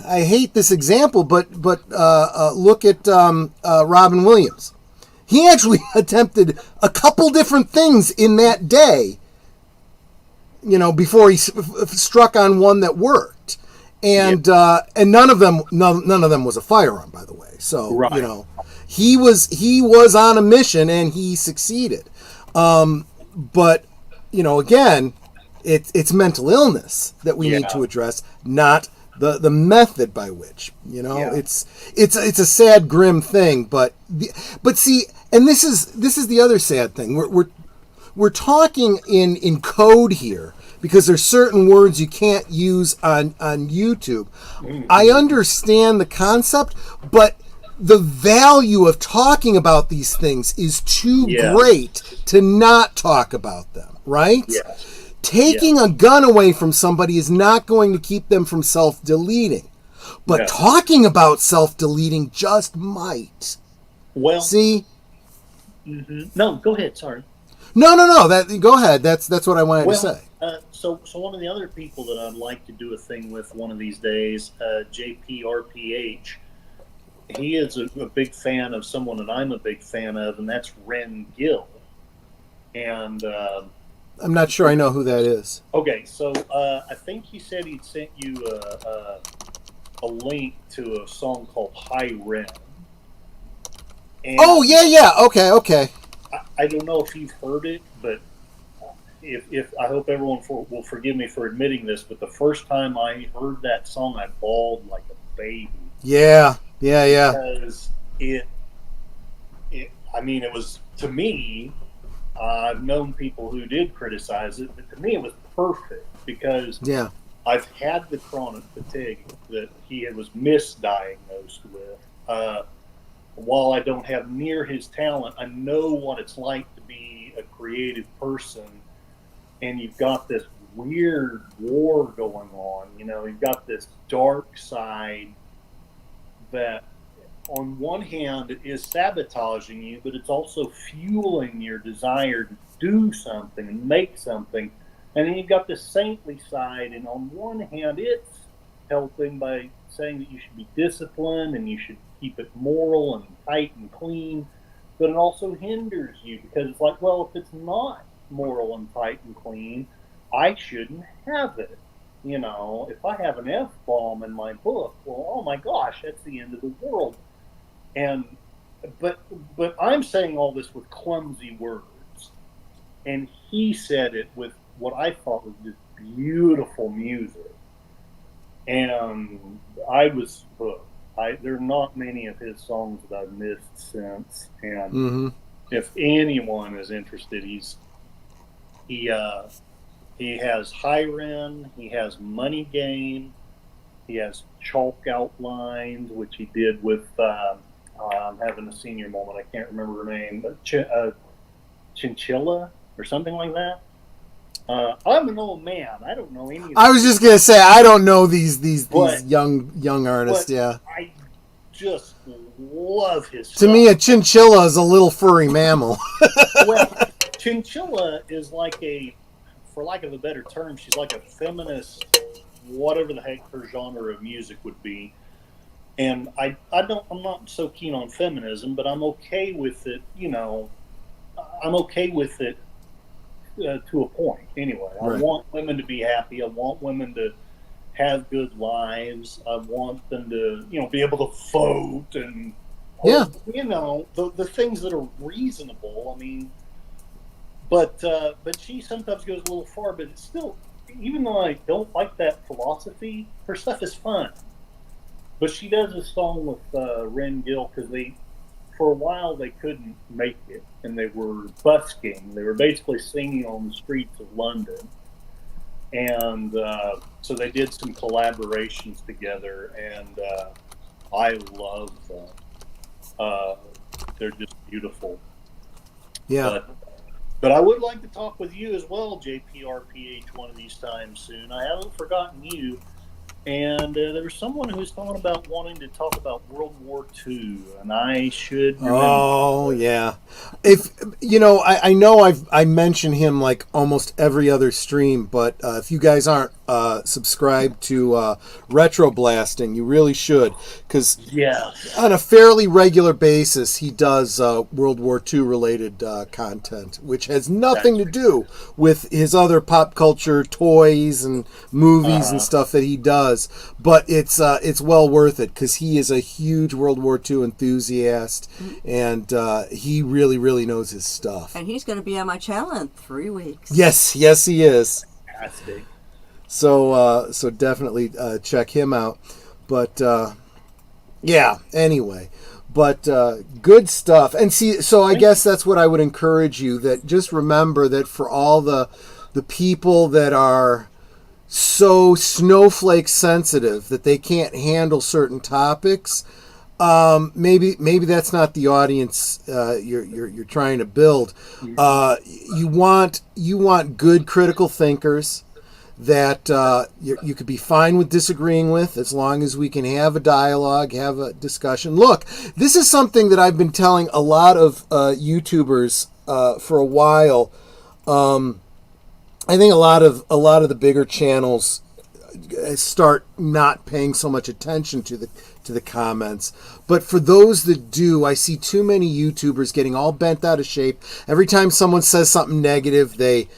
I hate this example, but look at Robin Williams. He actually attempted a couple different things in that day, before he struck on one that worked, and none of them was a firearm, by the way. So right. He was on a mission and he succeeded. But again, it's mental illness that we need to address, not the method by which, it's a sad, grim thing. But see, and this is the other sad thing. We're talking in code here, because there's certain words you can't use on YouTube. Mm-hmm. I understand the concept, but the value of talking about these things is too great to not talk about them, right? Yeah. Taking a gun away from somebody is not going to keep them from self-deleting. But talking about self-deleting just might. Well, see? Mm-hmm. No, go ahead, sorry. No. Go ahead. That's what I wanted to say. So one of the other people that I'd like to do a thing with one of these days, JPRPH, he is a big fan of someone that I'm a big fan of, and that's Ren Gill. And I'm not sure I know who that is. Okay, so I think he said he'd sent you a link to a song called High Ren. And okay. I don't know if you've heard it, but if I hope everyone will forgive me for admitting this, but the first time I heard that song, I bawled like a baby. Yeah. Because it was, to me, I've known people who did criticize it, but to me it was perfect, because I've had the chronic fatigue that he was misdiagnosed with. While I don't have near his talent, I know what it's like to be a creative person, and you've got this weird war going on. You've got this dark side that on one hand, is sabotaging you, but it's also fueling your desire to do something and make something. And then you've got the saintly side, and on one hand, it's helping by saying that you should be disciplined and you should keep it moral and tight and clean, but it also hinders you because it's like, well, if it's not moral and tight and clean, I shouldn't have it. You know, if I have an F-bomb in my book, well, oh my gosh, that's the end of the world. And but I'm saying all this with clumsy words, and he said it with what I thought was just beautiful music, and I was hooked. There are not many of his songs that I've missed since, and if anyone is interested, he has Hyren, he has Money Game, he has Chalk Outlines, which he did with I'm having a senior moment. I can't remember her name, but Chinchilla or something like that. I'm an old man. I don't know any of I was just gonna say I don't know these young artists. Yeah, I just love his stuff. To me, a chinchilla is a little furry mammal. Well, Chinchilla is like for lack of a better term, she's like a feminist, whatever the heck her genre of music would be. And I'm not so keen on feminism, but I'm okay with it. You know, I'm okay with it to a point. Anyway, I want women to be happy. I want women to have good lives. I want them to, be able to vote and, the things that are reasonable. I mean, but she sometimes goes a little far. But it's still, even though I don't like that philosophy, her stuff is fun. But she does a song with Ren Gill because for a while they couldn't make it, and they were busking. They were basically singing on the streets of London, and so they did some collaborations together, and I love them. They're just beautiful. Yeah. But I would like to talk with you as well, JPRPH, one of these times soon. I haven't forgotten you. And there was someone who was talking about wanting to talk about World War II, and I should remember. Oh, yeah. If I know I mention him like almost every other stream, but if you guys aren't subscribed to Retro Blasting, you really should, because on a fairly regular basis he does World War II related content, which has nothing to do with his other pop culture toys and movies and stuff that he does. But it's well worth it because he is a huge World War II enthusiast, and he really knows his stuff. And he's going to be on my channel in 3 weeks. Yes, he is. Fantastic. So definitely check him out. But anyway. But good stuff. And see, so I guess that's what I would encourage you, that just remember that for all the people that are so snowflake sensitive that they can't handle certain topics, maybe that's not the audience you're trying to build. You want good critical thinkers that you could be fine with disagreeing with, as long as we can have a dialogue, have a discussion. Look, this is something that I've been telling a lot of YouTubers for a while. I think a lot of the bigger channels start not paying so much attention to the comments. But for those that do, I see too many YouTubers getting all bent out of shape. Every time someone says something negative, they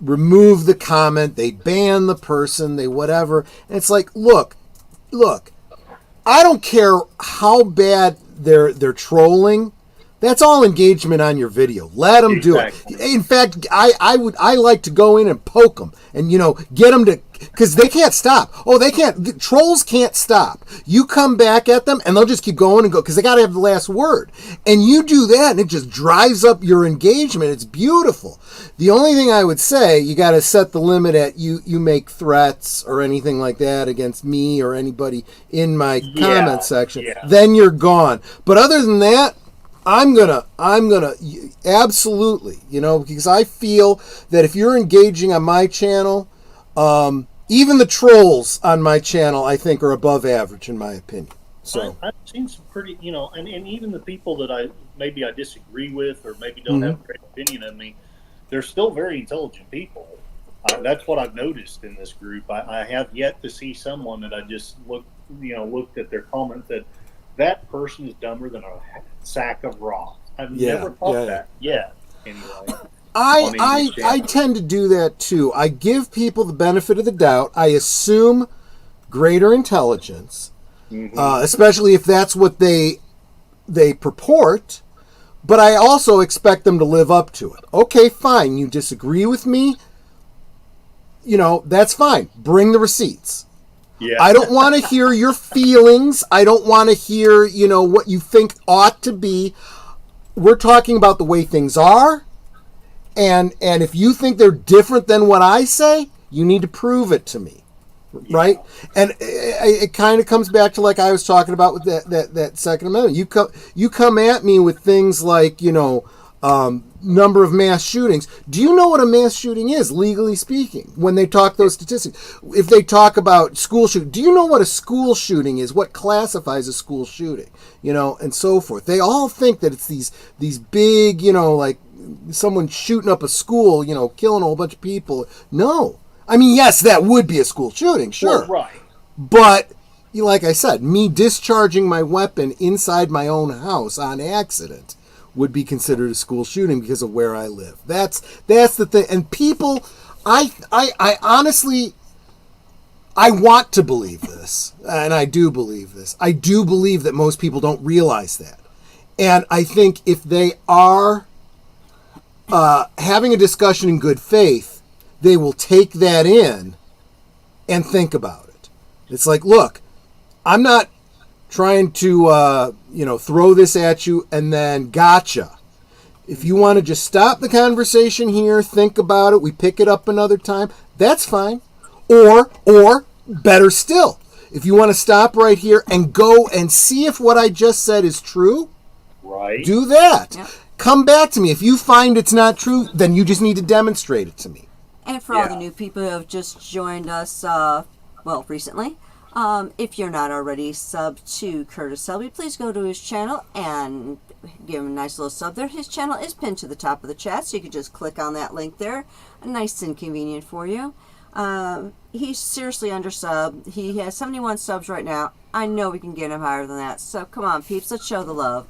remove the comment, they ban the person, they whatever. And it's like, look, I don't care how bad they're trolling. That's all engagement on your video. Let them do it. In fact, I like to go in and poke them and get them to, because they can't stop. Oh, they can't. The trolls can't stop. You come back at them and they'll just keep going and go because they got to have the last word. And you do that and it just drives up your engagement. It's beautiful. The only thing I would say, you got to set the limit at you make threats or anything like that against me or anybody in my comment section. Yeah. Then you're gone. But other than that, I'm gonna absolutely, because I feel that if you're engaging on my channel, even the trolls on my channel, I think, are above average in my opinion. So I've seen some pretty, and even the people that I disagree with or maybe don't have a great opinion of me, they're still very intelligent people. That's what I've noticed in this group. I have yet to see someone that I just looked at their comment that person is dumber than a sack of rocks. I've never thought that yet. Anyway, I tend to do that too. I give people the benefit of the doubt. I assume greater intelligence, especially if that's what they purport. But I also expect them to live up to it. Okay, fine. You disagree with me. That's fine. Bring the receipts. Yeah. I don't want to hear your feelings. I don't want to hear, what you think ought to be. We're talking about the way things are. And if you think they're different than what I say, you need to prove it to me. Right? And it kind of comes back to like I was talking about with that Second Amendment. You come at me with things like, number of mass shootings. Do you know what a mass shooting is, legally speaking, when they talk those statistics? If they talk about school shooting, do you know what a school shooting is? What classifies a school shooting? And so forth. They all think that it's these big, like someone shooting up a school, killing a whole bunch of people. No. I mean, yes, that would be a school shooting, sure. Well, right. But, like I said, me discharging my weapon inside my own house on accident would be considered a school shooting because of where I live. That's the thing. And people, I honestly, I want to believe this, and I do believe this. I do believe that most people don't realize that. And I think if they are having a discussion in good faith, they will take that in and think about it. It's like, look, I'm not trying to, throw this at you and then gotcha. If you want to just stop the conversation here, think about it, we pick it up another time, that's fine. Or better still, if you want to stop right here and go and see if what I just said is true, right? Do that. Yep. Come back to me. If you find it's not true, then you just need to demonstrate it to me. And for all the new people who have just joined us, recently, if you're not already subbed to Curtis Selby, please go to his channel and give him a nice little sub there. His channel is pinned to the top of the chat, so you can just click on that link there. Nice and convenient for you. He's seriously under sub. He has 71 subs right now. I know we can get him higher than that. So come on, peeps, let's show the love.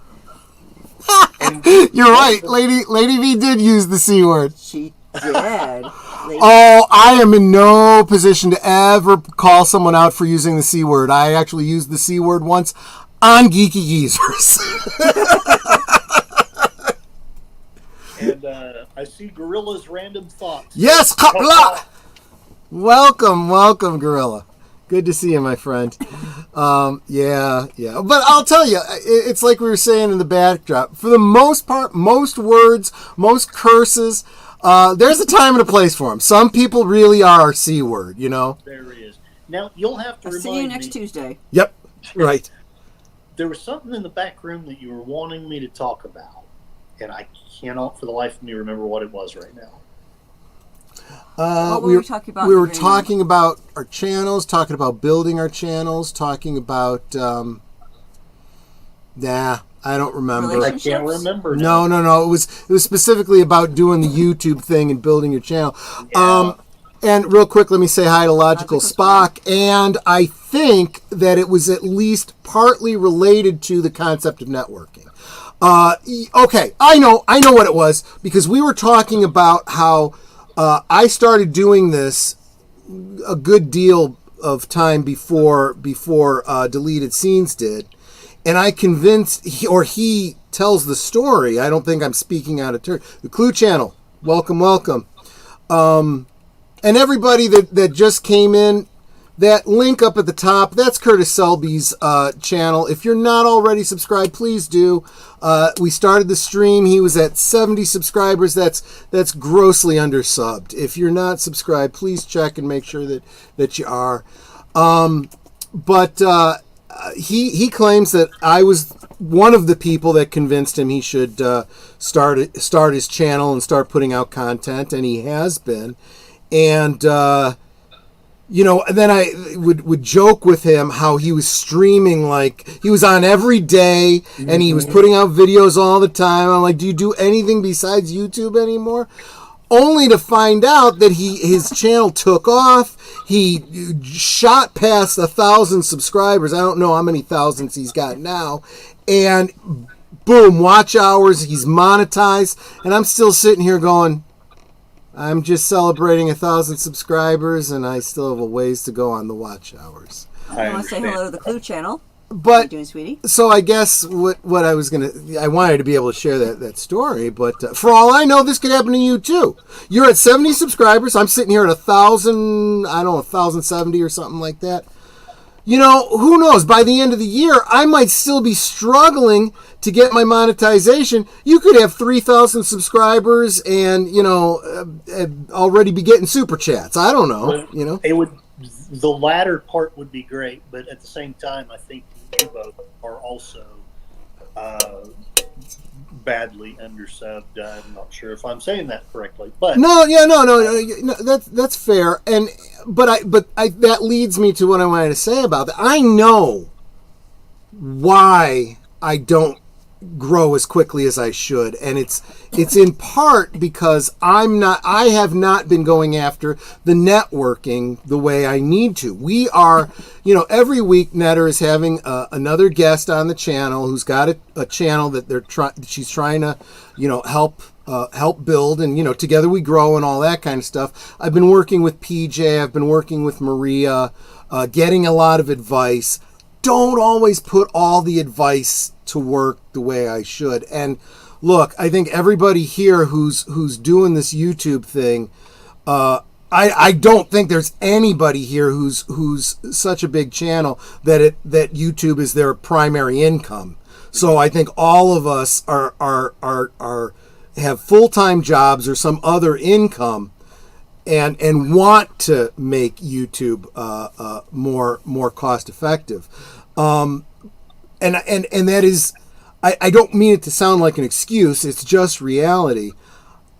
You're right. Lady V did use the C word. She did. Oh, I am in no position to ever call someone out for using the C word. I actually used the C word once on Geeky Geezers. And I see Gorilla's random thoughts. Yes, Kapla! Welcome, Gorilla. Good to see you, my friend. Yeah. But I'll tell you, it's like we were saying in the backdrop. For the most part, most words, most curses, there's a time and a place for them. Some people really are C word, There is. Now, you'll have to remind me. See you next Tuesday. Yep, right. There was something in the back room that you were wanting me to talk about, and I cannot for the life of me remember what it was right now. What were we talking about? We were talking about our channels, talking about building our channels, talking about, I don't remember. I can't remember now. No. It was specifically about doing the YouTube thing and building your channel. Yeah. And real quick, let me say hi to Logical Spock. And I think that it was at least partly related to the concept of networking. Okay, I know what it was, because we were talking about how I started doing this a good deal of time before Deleted Scenes did. And I convinced, he tells the story. I don't think I'm speaking out of turn. The Clue Channel, welcome. And everybody that just came in, that link up at the top, that's Curtis Selby's channel. If you're not already subscribed, please do. We started the stream. He was at 70 subscribers. That's grossly undersubbed. If you're not subscribed, please check and make sure that you are. But he claims that I was one of the people that convinced him he should start his channel and start putting out content, and he has been. And then I would joke with him how he was streaming, like he was on every day and he was putting out videos all the time. I'm like, do you do anything besides YouTube anymore? Only to find out that his channel took off. He shot past 1,000 subscribers. I don't know how many thousands he's got now. And boom, watch hours. He's monetized. And I'm still sitting here going, I'm just celebrating 1,000 subscribers, and I still have a ways to go on the watch hours. I want to say hello to the Clue channel. But How you doing, sweetie? so I guess what I was I wanted to be able to share that story. But for all I know, this could happen to you too. You're at 70 subscribers. I'm sitting here at 1,000. I don't know, 1,070 or something like that. Who knows? By the end of the year, I might still be struggling to get my monetization. You could have 3,000 subscribers and, already be getting super chats. I don't know, It would, the latter part would be great, but at the same time, I think you both are also badly undersubbed. I'm not sure if I'm saying that correctly, but no, that's fair. But that leads me to what I wanted to say about that. I know why I don't grow as quickly as I should, and it's in part because I have not been going after the networking the way I need to. We are, every week Netter is having another guest on the channel who's got a channel that she's trying to, help build, and together we grow and all that kind of stuff. I've been working with PJ, I've been working with Maria, getting a lot of advice. Don't always put all the advice to work the way I should. And look, I think everybody here who's doing this YouTube thing, I don't think there's anybody here who's such a big channel that YouTube is their primary income. So I think all of us are have full-time jobs or some other income and want to make YouTube more cost effective. And that is, I don't mean it to sound like an excuse. It's just reality.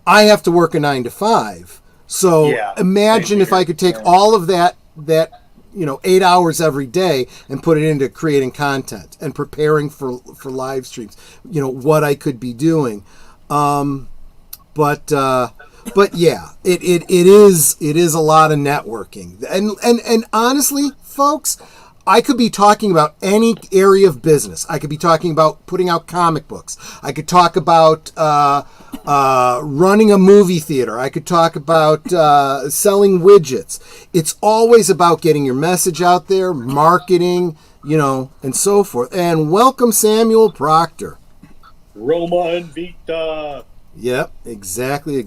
I have to work a 9 to 5. So imagine if I could take all of that 8 hours every day and put it into creating content and preparing for live streams, what I could be doing. But yeah, it is a lot of networking. And honestly, folks, I could be talking about any area of business. I could be talking about putting out comic books. I could talk about running a movie theater. I could talk about selling widgets. It's always about getting your message out there, marketing, and so forth. And welcome, Samuel Proctor. Roma and Vita. Yep, exactly.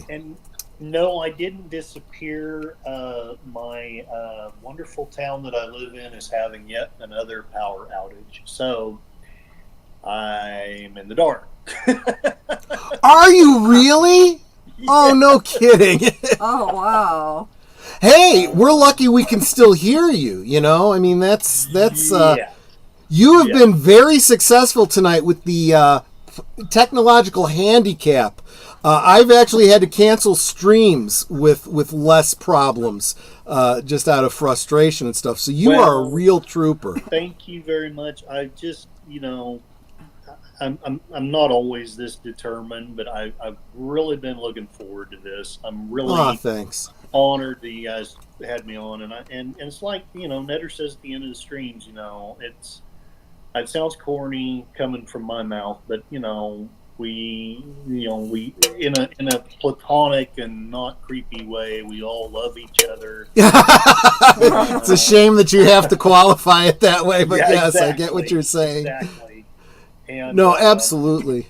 And no, I didn't disappear. My wonderful town that I live in is having yet another power outage. So I'm in the dark. Are you really? Yeah. Oh, no kidding. Oh, wow. Hey, we're lucky we can still hear you, I mean, that's you have been very successful tonight with the technological handicap. I've actually had to cancel streams with less problems, just out of frustration and stuff. So you are a real trooper. Thank you very much. I just, I'm not always this determined, but I've really been looking forward to this. I'm really thanks. Honored that you guys had me on, and it's like Netter says at the end of the streams, it sounds corny coming from my mouth, but we in a platonic and not creepy way, we all love each other. It's a shame that you have to qualify it that way, but yes, exactly. I get what you're saying. Exactly. And no, absolutely.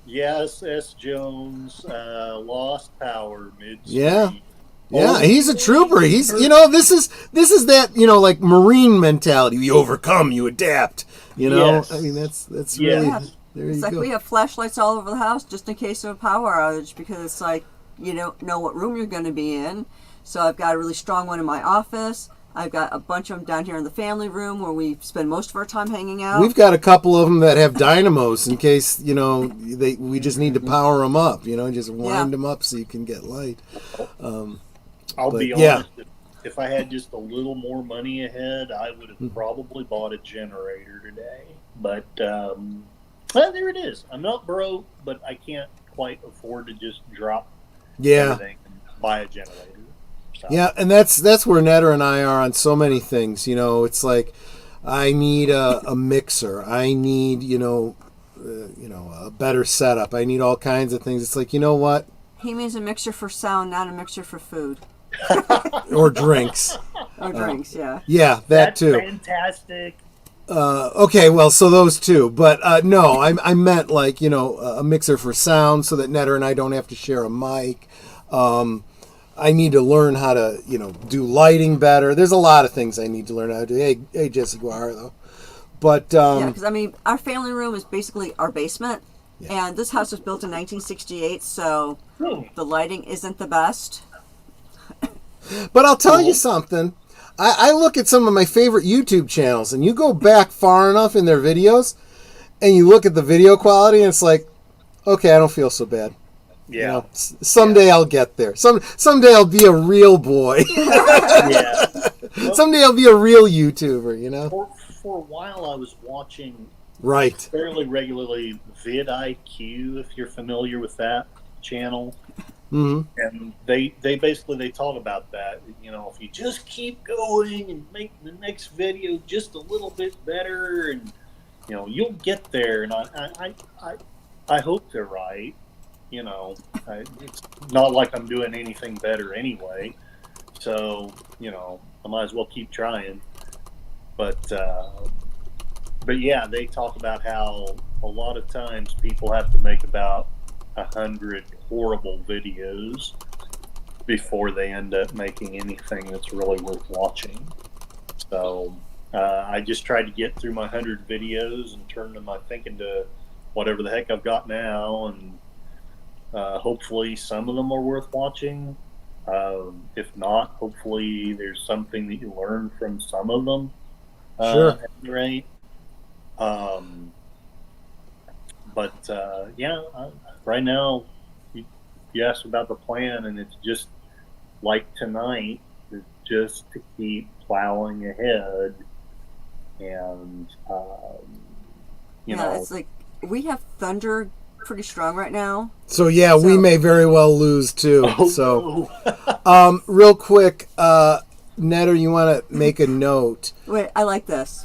Yes, S. Jones lost power mid-street. Yeah, he's a trooper. He's this is that like Marine mentality. You overcome, you adapt. Yes. I mean that's really. Yeah. There it's you like go. we have flashlights all over the house just in case of a power outage, because it's like you don't know what room you're going to be in. So I've got a really strong one in my office. I've got a bunch of them down here in the family room where we spend most of our time hanging out. We've got a couple of them that have dynamos in case we just need to power them up. Just wind them up so you can get light. I'll be honest. if I had just a little more money ahead, I would have probably bought a generator today. But well, there it is. I'm not broke, but I can't quite afford to just drop everything and buy a generator. So. Yeah, and that's where Netter and I are on so many things. You know, it's like I need a mixer. I need a better setup. I need all kinds of things. It's like, you know what? He means a mixer for sound, not a mixer for food. Or drinks. Or drinks, yeah. Yeah, That's too. Fantastic. Okay, well, so those two. But no, I meant like, a mixer for sound so that Netter and I don't have to share a mic. I need to learn how to, do lighting better. There's a lot of things I need to learn how to do. Hey, Jesse Guara, though. But yeah, because our family room is basically our basement, and this house was built in 1968, so the lighting isn't the best. But I'll tell you something. I look at some of my favorite YouTube channels, and you go back far enough in their videos, and you look at the video quality, and it's like, okay, I don't feel so bad. Yeah. Someday I'll get there. Someday I'll be a real boy. Yeah. Well, someday I'll be a real YouTuber. For a while, I was watching fairly regularly vidIQ, if you're familiar with that channel. Mm-hmm. And they basically talk about that. If you just keep going and make the next video just a little bit better, and you'll get there. And I hope they're right. It's not like I'm doing anything better anyway. So I might as well keep trying. But yeah, they talk about how a lot of times people have to make about 100 horrible videos before they end up making anything that's really worth watching. So I just tried to get through my 100 videos and turn them, I think, into whatever the heck I've got now, and hopefully some of them are worth watching. If not, hopefully there's something that you learn from some of them. Sure. Right. Right now, you asked about the plan, and it's just like tonight, it's just to keep plowing ahead. And, it's like we have thunder pretty strong right now. So yeah, we may very well lose too. Real quick, Netter, you want to make a note? Wait, I like this.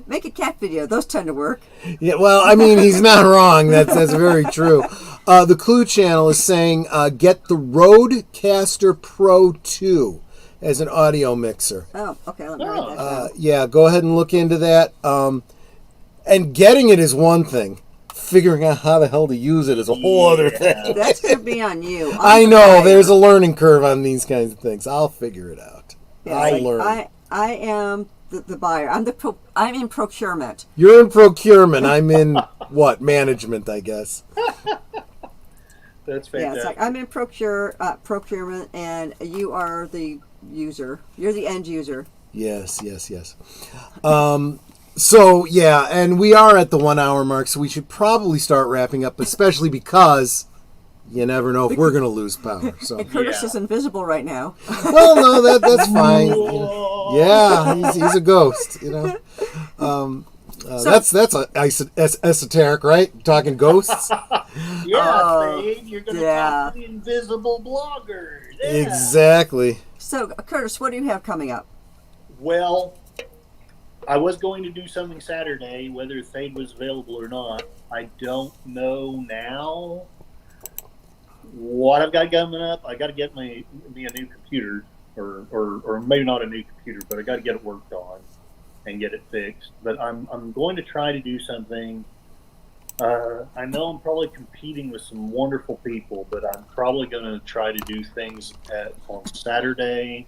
Make a cat video. Those tend to work. Yeah, well, I mean, he's not wrong. That's very true. The Clue channel is saying get the Rodecaster Pro 2 as an audio mixer. Oh, okay. Let me write that down. Yeah, go ahead and look into that. And getting it is one thing. Figuring out how the hell to use it is a whole other thing. That's going to be on you. I know. There's a learning curve on these kinds of things. I'll figure it out. Yeah, I'll learn. I am the buyer. I'm in procurement. You're in procurement. I'm in what? Management, I guess. That's fantastic. Yeah, it's like I'm in procurement, and you are the user. You're the end user. Yes. So yeah, and we are at the 1 hour mark, so we should probably start wrapping up, especially because you never know if we're going to lose power. So And Curtis is invisible right now. well, no, that's fine. Yeah, he's a ghost. That's esoteric, right? Talking ghosts. Babe, you're going to talk to the invisible blogger. Yeah. Exactly. So, Curtis, what do you have coming up? Well, I was going to do something Saturday, whether Fade was available or not. I don't know now. What I've got coming up, I got to get me a new computer, or maybe not a new computer, but I got to get it worked on and get it fixed. But I'm going to try to do something. I know I'm probably competing with some wonderful people, but I'm probably going to try to do things on Saturday.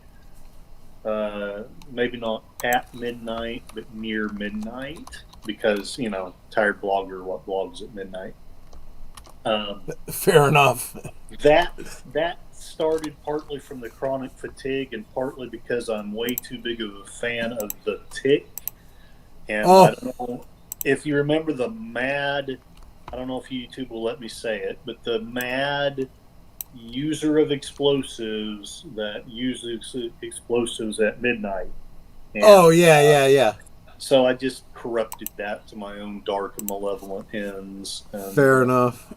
Maybe not at midnight, but near midnight, because tired blogger what blogs at midnight. Fair enough. That started partly from the chronic fatigue and partly because I'm way too big of a fan of the Tick. And I don't know if you remember the Mad. I don't know if YouTube will let me say it, but the Mad user of explosives that uses explosives at midnight. And, Oh yeah. So I just corrupted that to my own dark and malevolent ends. And, Fair enough.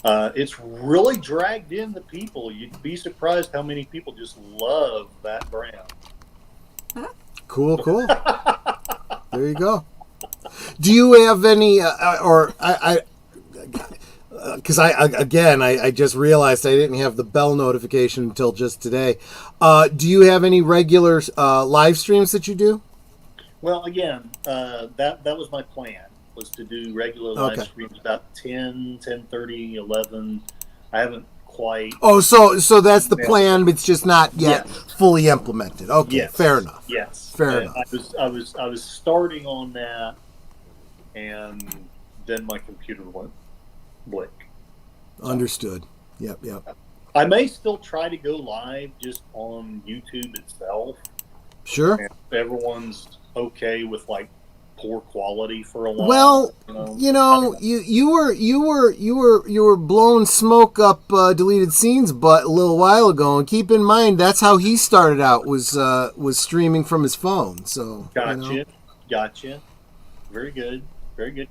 it's really dragged in the people. You'd be surprised how many people just love that brand. Cool. There you go. Do you have any, because I just realized I didn't have the bell notification until just today. Do you have any regular live streams that you do? Well, again, that was my plan, was to do regular live streams about 10, 10:30, 11. I haven't quite. Oh, so that's the plan, but it's just not yet fully implemented. Okay, Yes. fair enough. Yes, Fair enough. I was starting on that, and then my computer went blank. Understood. Yep. I may still try to go live just on YouTube itself. Sure. And if everyone's okay with like poor quality for a while. Well, you were blowing smoke up deleted scenes, but a little while ago, and keep in mind that's how he started out was streaming from his phone. So Gotcha. Very good.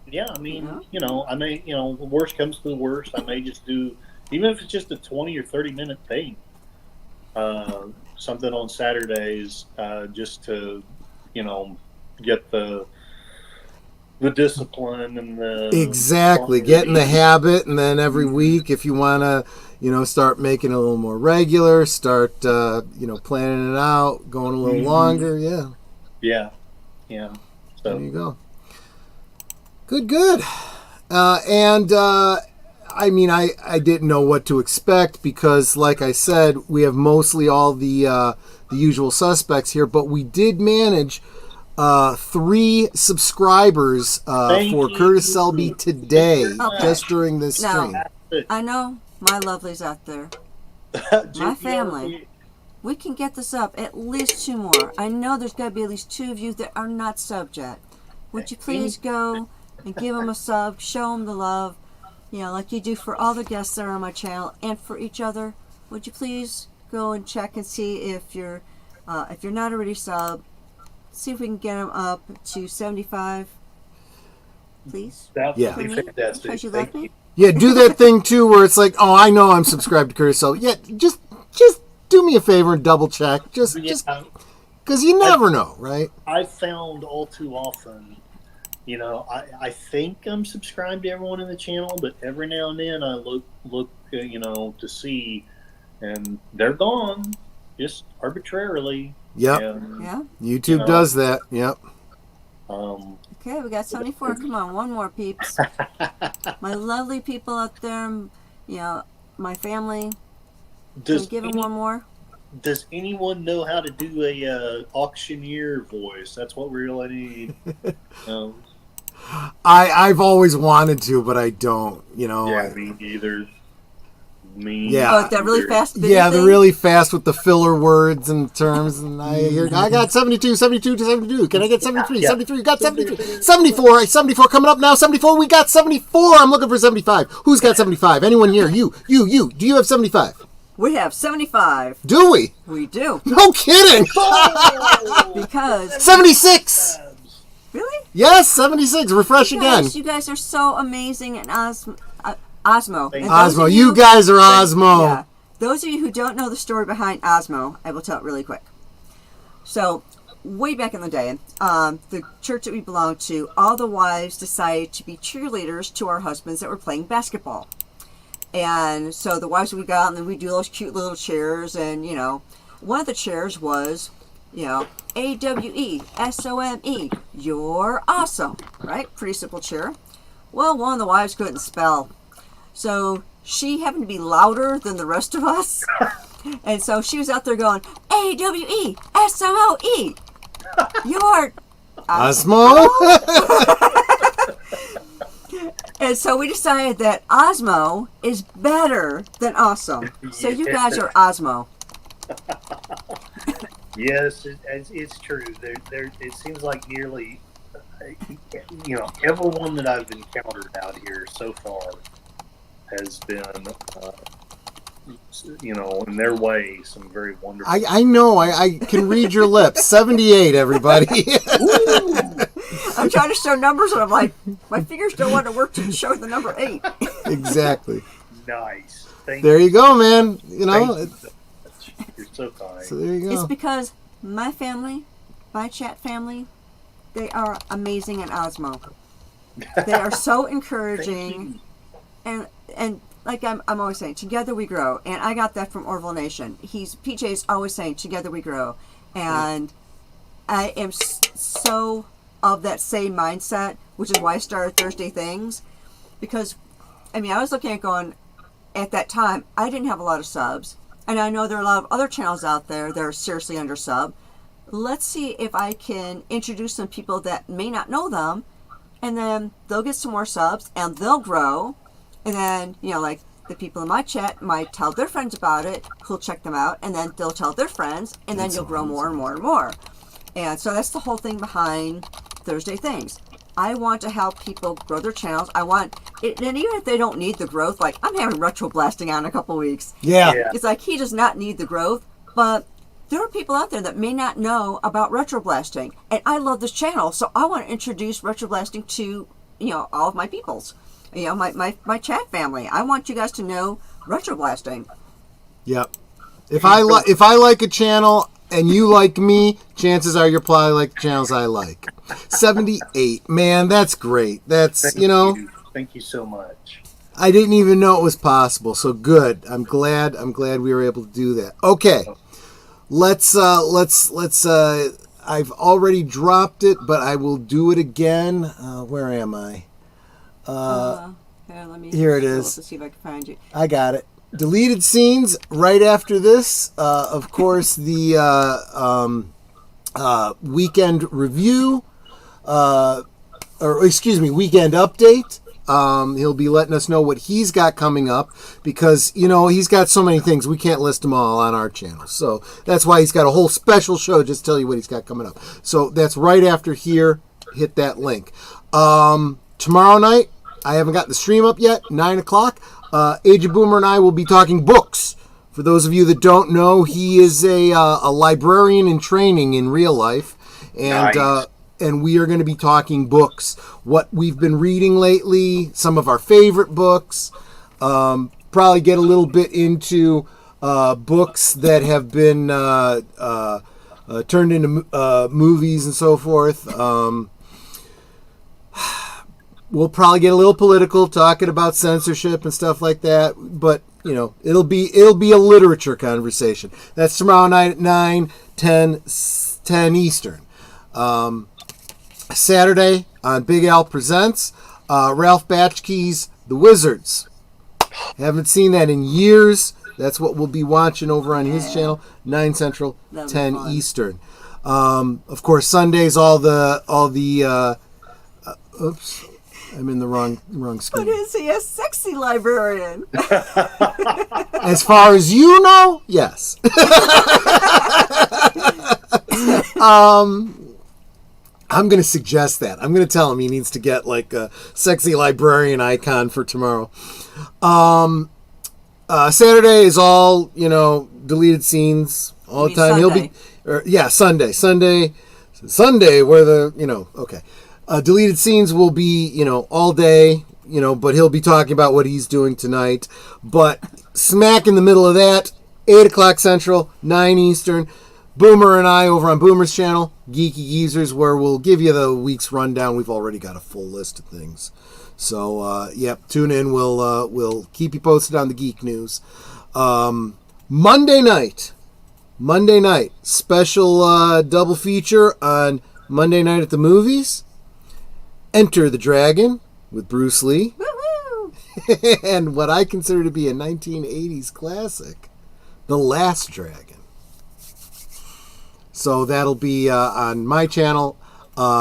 Yeah, I mean, I may, the worst comes to the worst, I may just do, even if it's just a 20 or 30-minute thing, something on Saturdays, just to, get the discipline and the exactly get in the habit, and then every week, if you want to, start making it a little more regular, start, planning it out, going a little longer. Yeah. So there you go. Good. And I mean, I didn't know what to expect because, like I said, we have mostly all the usual suspects here, but we did manage 3 subscribers for Curtis Selby today, just during this stream. I know my lovelies out there, my family. We can get this up, at least 2 more. I know there's got to be at least 2 of you that are not subbed yet. Would you please go and give them a sub, show them the love, like you do for all the guests that are on my channel and for each other. Would you please go and check and see if you're not already subbed, see if we can get them up to 75, please. That would be fantastic. Because you love me. Yeah, do that thing too where it's like, oh, I know I'm subscribed to Curtis Selby. Yeah, just do me a favor and double check. Just because you never know, right? I found all too often, I think I'm subscribed to everyone in the channel, but every now and then I look, to see, and they're gone, just arbitrarily. Yep. Yeah. YouTube does that. Yep. Okay, we got 74. Come on, one more, peeps. My lovely people out there, my family. Can you give them one more? Does anyone know how to do a auctioneer voice? That's what we really need. I've always wanted to, but I don't. Yeah, me either. Yeah. That really fast. Yeah, the really fast with the filler words and terms. And I got 72 to 72. Can I get 73? 73. Got 73. 74. 74 coming up now. 74. We got 74. I'm looking for 75. Who's got 75? Anyone here? You. Do you have 75? We have 75. Do we? We do. No kidding. Because 76. Really? Yes, 76. Refresh again. You guys are so amazing and Osmo. Osmo. You guys are Osmo. Yeah. Those of you who don't know the story behind Osmo, I will tell it really quick. So, way back in the day, the church that we belonged to, all the wives decided to be cheerleaders to our husbands that were playing basketball. And so the wives would go out and then we'd do those cute little chairs. And, one of the chairs was, AWE, you're awesome, right? Pretty simple chair. Well, one of the wives couldn't spell. So she happened to be louder than the rest of us. And so she was out there going, AWE, you're Osmo. And so we decided that Osmo is better than awesome. So you guys are Osmo. Yes, it's true. It seems like nearly, everyone that I've encountered out here so far has been in their way, some very wonderful. I know. I can read your lips. 78, everybody. I'm trying to show numbers, and I'm like, my fingers don't want to work to show the number 8. Exactly. Nice. There you go, man. You're so kind. So there you go. It's because my family, my chat family, they are amazing at Osmo. They are so encouraging, and like I'm always saying, together we grow. And I got that from Orville Nation. PJ's always saying, together we grow, and I am so of that same mindset, which is why I started Thursday Things, because I was looking at going, at that time I didn't have a lot of subs, and I know there are a lot of other channels out there that are seriously under sub. Let's see if I can introduce some people that may not know them, and then they'll get some more subs and they'll grow, and then like the people in my chat might tell their friends about it, who'll check them out, and then they'll tell their friends, and then you'll grow more and more and more. And so that's the whole thing behind Thursday Things. I want to help people grow their channels. I want it, and even if they don't need the growth, like I'm having retro blasting on in a couple weeks. Yeah. It's like he does not need the growth, but there are people out there that may not know about retro blasting, and I love this channel, so I want to introduce retro blasting to all of my peoples, my chat family. I want you guys to know retro blasting. Yep. If I like a channel and you like me, chances are you'll probably like the channels I like. 78, man, that's great. That's Thank you so much. I didn't even know it was possible. So good. I'm glad we were able to do that. Okay. Let's I've already dropped it, but I will do it again. Where am I? Here it is. Let's see if I can find you. I got it. Deleted scenes right after this. Of course, the weekend review, weekend update. He'll be letting us know what he's got coming up because, he's got so many things. We can't list them all on our channel. So that's why he's got a whole special show just to tell you what he's got coming up. So that's right after here. Hit that link. Tomorrow night, I haven't got the stream up yet, 9 o'clock. Age of Boomer and I will be talking books. For those of you that don't know, he is a librarian in training in real life. And Nice. And we are going to be talking books, what we've been reading lately, some of our favorite books, probably get a little bit into books that have been turned into movies and so forth. We'll probably get a little political, talking about censorship and stuff like that, but it'll be a literature conversation. That's tomorrow night at 10 Eastern. Saturday on Big Al Presents, Ralph Batchkey's The Wizards. Haven't seen that in years. That's what we'll be watching over on his channel, 9 Central, 10 Eastern. Of course, Sundays all the oops, I'm in the wrong screen. But is he a sexy librarian? As far as you know, yes. I'm going to suggest that. I'm going to tell him he needs to get like a sexy librarian icon for tomorrow. Saturday is all, deleted scenes all the time. Sunday. He'll be, Sunday where the, okay. Deleted scenes will be, all day, but he'll be talking about what he's doing tonight. But smack in the middle of that, 8 o'clock Central, 9 Eastern, Boomer and I over on Boomer's channel, Geeky Geezers, where we'll give you the week's rundown. We've already got a full list of things. So, tune in. We'll keep you posted on the geek news. Monday night, special double feature on Monday Night at the Movies. Enter the Dragon with Bruce Lee. Woohoo! And what I consider to be a 1980s classic, The Last Dragon. So that'll be on my channel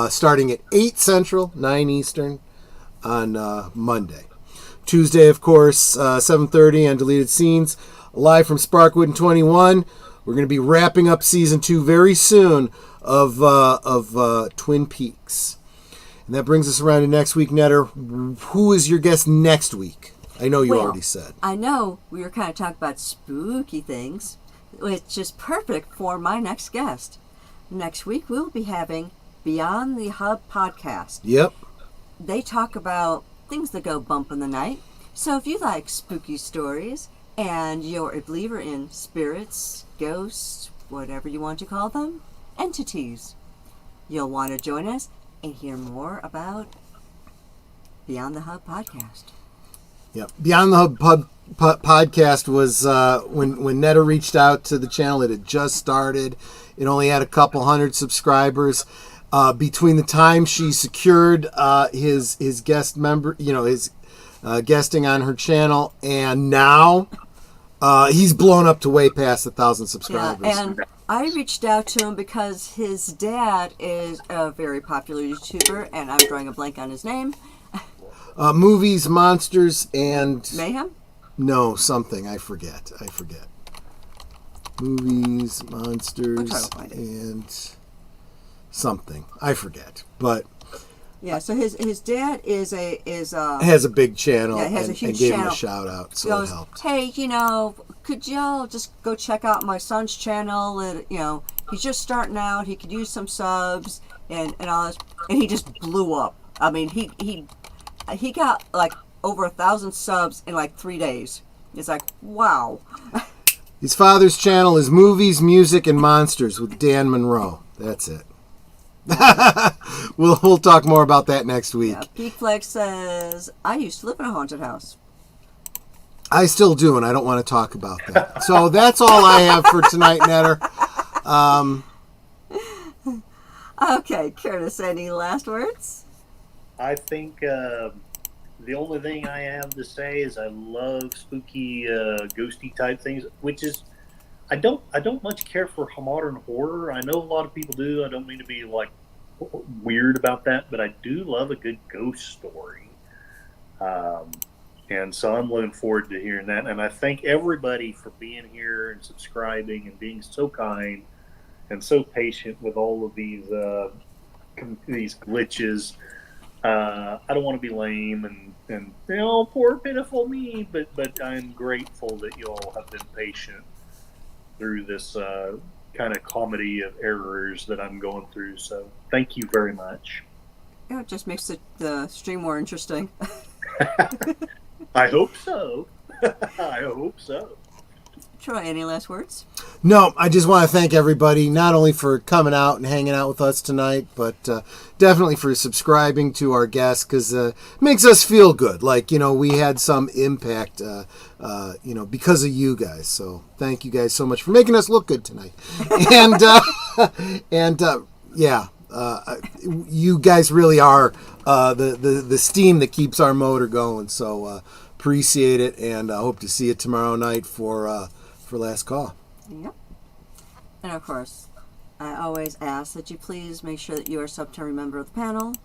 starting at 8 Central, 9 Eastern on Monday. Tuesday, of course, 7:30 on Deleted Scenes, live from Sparkwood and 21. We're going to be wrapping up Season 2 very soon of Twin Peaks. And that brings us around to next week, Netter. Who is your guest next week? I know you Well, already said. I know we were kind of talking about spooky things, which is perfect for my next guest. Next week, we'll be having Beyond the Hub podcast. Yep. They talk about things that go bump in the night. So if you like spooky stories and you're a believer in spirits, ghosts, whatever you want to call them, entities, you'll want to join us and hear more about Beyond the Hub podcast. Yep. Beyond the Hub podcast was when Netta reached out to the channel. It had just started. It only had a couple hundred subscribers. Between the time she secured his guest member, his guesting on her channel, and now he's blown up to way past 1,000 subscribers. Yeah, and I reached out to him because his dad is a very popular YouTuber, and I'm drawing a blank on his name. Movies, monsters, and Mayhem? No, something I forget. Movies, monsters, and something I forget. But yeah, so his dad has a big channel. Yeah, has a huge and gave channel. him a shout out, so goes, it helped. Hey, could y'all just go check out my son's channel? And he's just starting out. He could use some subs and all this. And he just blew up. I mean, he got like over 1,000 subs in like 3 days. It's like, wow. His father's channel is Movies, Music, and Monsters with Dan Monroe. That's it. We'll talk more about that next week. Yeah, Peak Flex says, I used to live in a haunted house. I still do, and I don't want to talk about that. So that's all I have for tonight, Netter. Okay, Curtis, any last words? I think the only thing I have to say is I love spooky, ghosty type things, which is I don't much care for modern horror. I know a lot of people do. I don't mean to be like weird about that, but I do love a good ghost story. And so I'm looking forward to hearing that. And I thank everybody for being here and subscribing and being so kind and so patient with all of these glitches. I don't want to be lame and poor pitiful me, but I'm grateful that you all have been patient through this kind of comedy of errors that I'm going through. So thank you very much. Yeah, it just makes the stream more interesting. I hope so. I hope so. Troy, any last words? No, I just want to thank everybody, not only for coming out and hanging out with us tonight, but definitely for subscribing to our guests, because it makes us feel good. Like, we had some impact, because of you guys. So thank you guys so much for making us look good tonight. You guys really are the steam that keeps our motor going. So appreciate it, and I hope to see you tomorrow night for last call. Yep. And of course, I always ask that you please make sure that you are subbed to every member of the panel,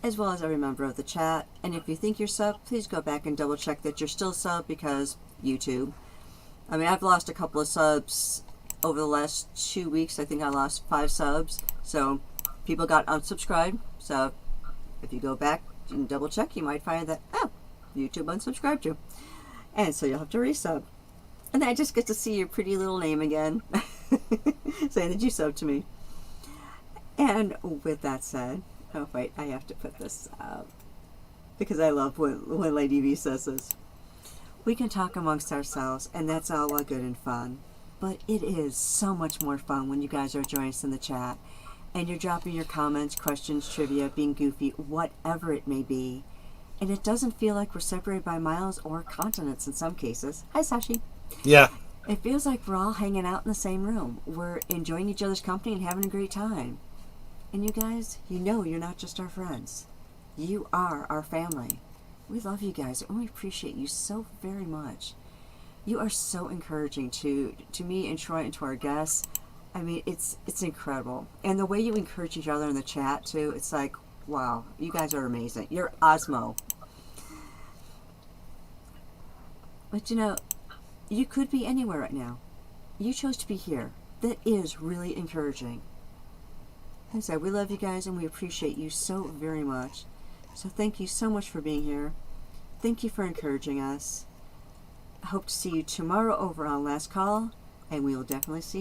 as well as every member of the chat. And if you think you're subbed, please go back and double check that you're still subbed, because YouTube. I mean, I've lost a couple of subs over the last 2 weeks. I think I lost 5 subs. So people got unsubscribed. So if you go back and double check, you might find that, YouTube unsubscribed you. And so you'll have to resub. And then I just get to see your pretty little name again, saying that you subbed to me. And with that said, oh wait, I have to put this up, because I love when Lady V says this. We can talk amongst ourselves, and that's all well good and fun. But it is so much more fun when you guys are joining us in the chat, and you're dropping your comments, questions, trivia, being goofy, whatever it may be. And it doesn't feel like we're separated by miles or continents in some cases. Hi, Sashi. Yeah. It feels like we're all hanging out in the same room. We're enjoying each other's company and having a great time. And you guys, you're not just our friends. You are our family. We love you guys, and we appreciate you so very much. You are so encouraging to me and Troy and to our guests. I mean, it's incredible. And the way you encourage each other in the chat, too, it's like, wow, you guys are amazing. You're Osmo. But you could be anywhere right now. You chose to be here. That is really encouraging. Like I said, we love you guys and we appreciate you so very much. So thank you so much for being here. Thank you for encouraging us. I hope to see you tomorrow over on Last Call, and we will definitely see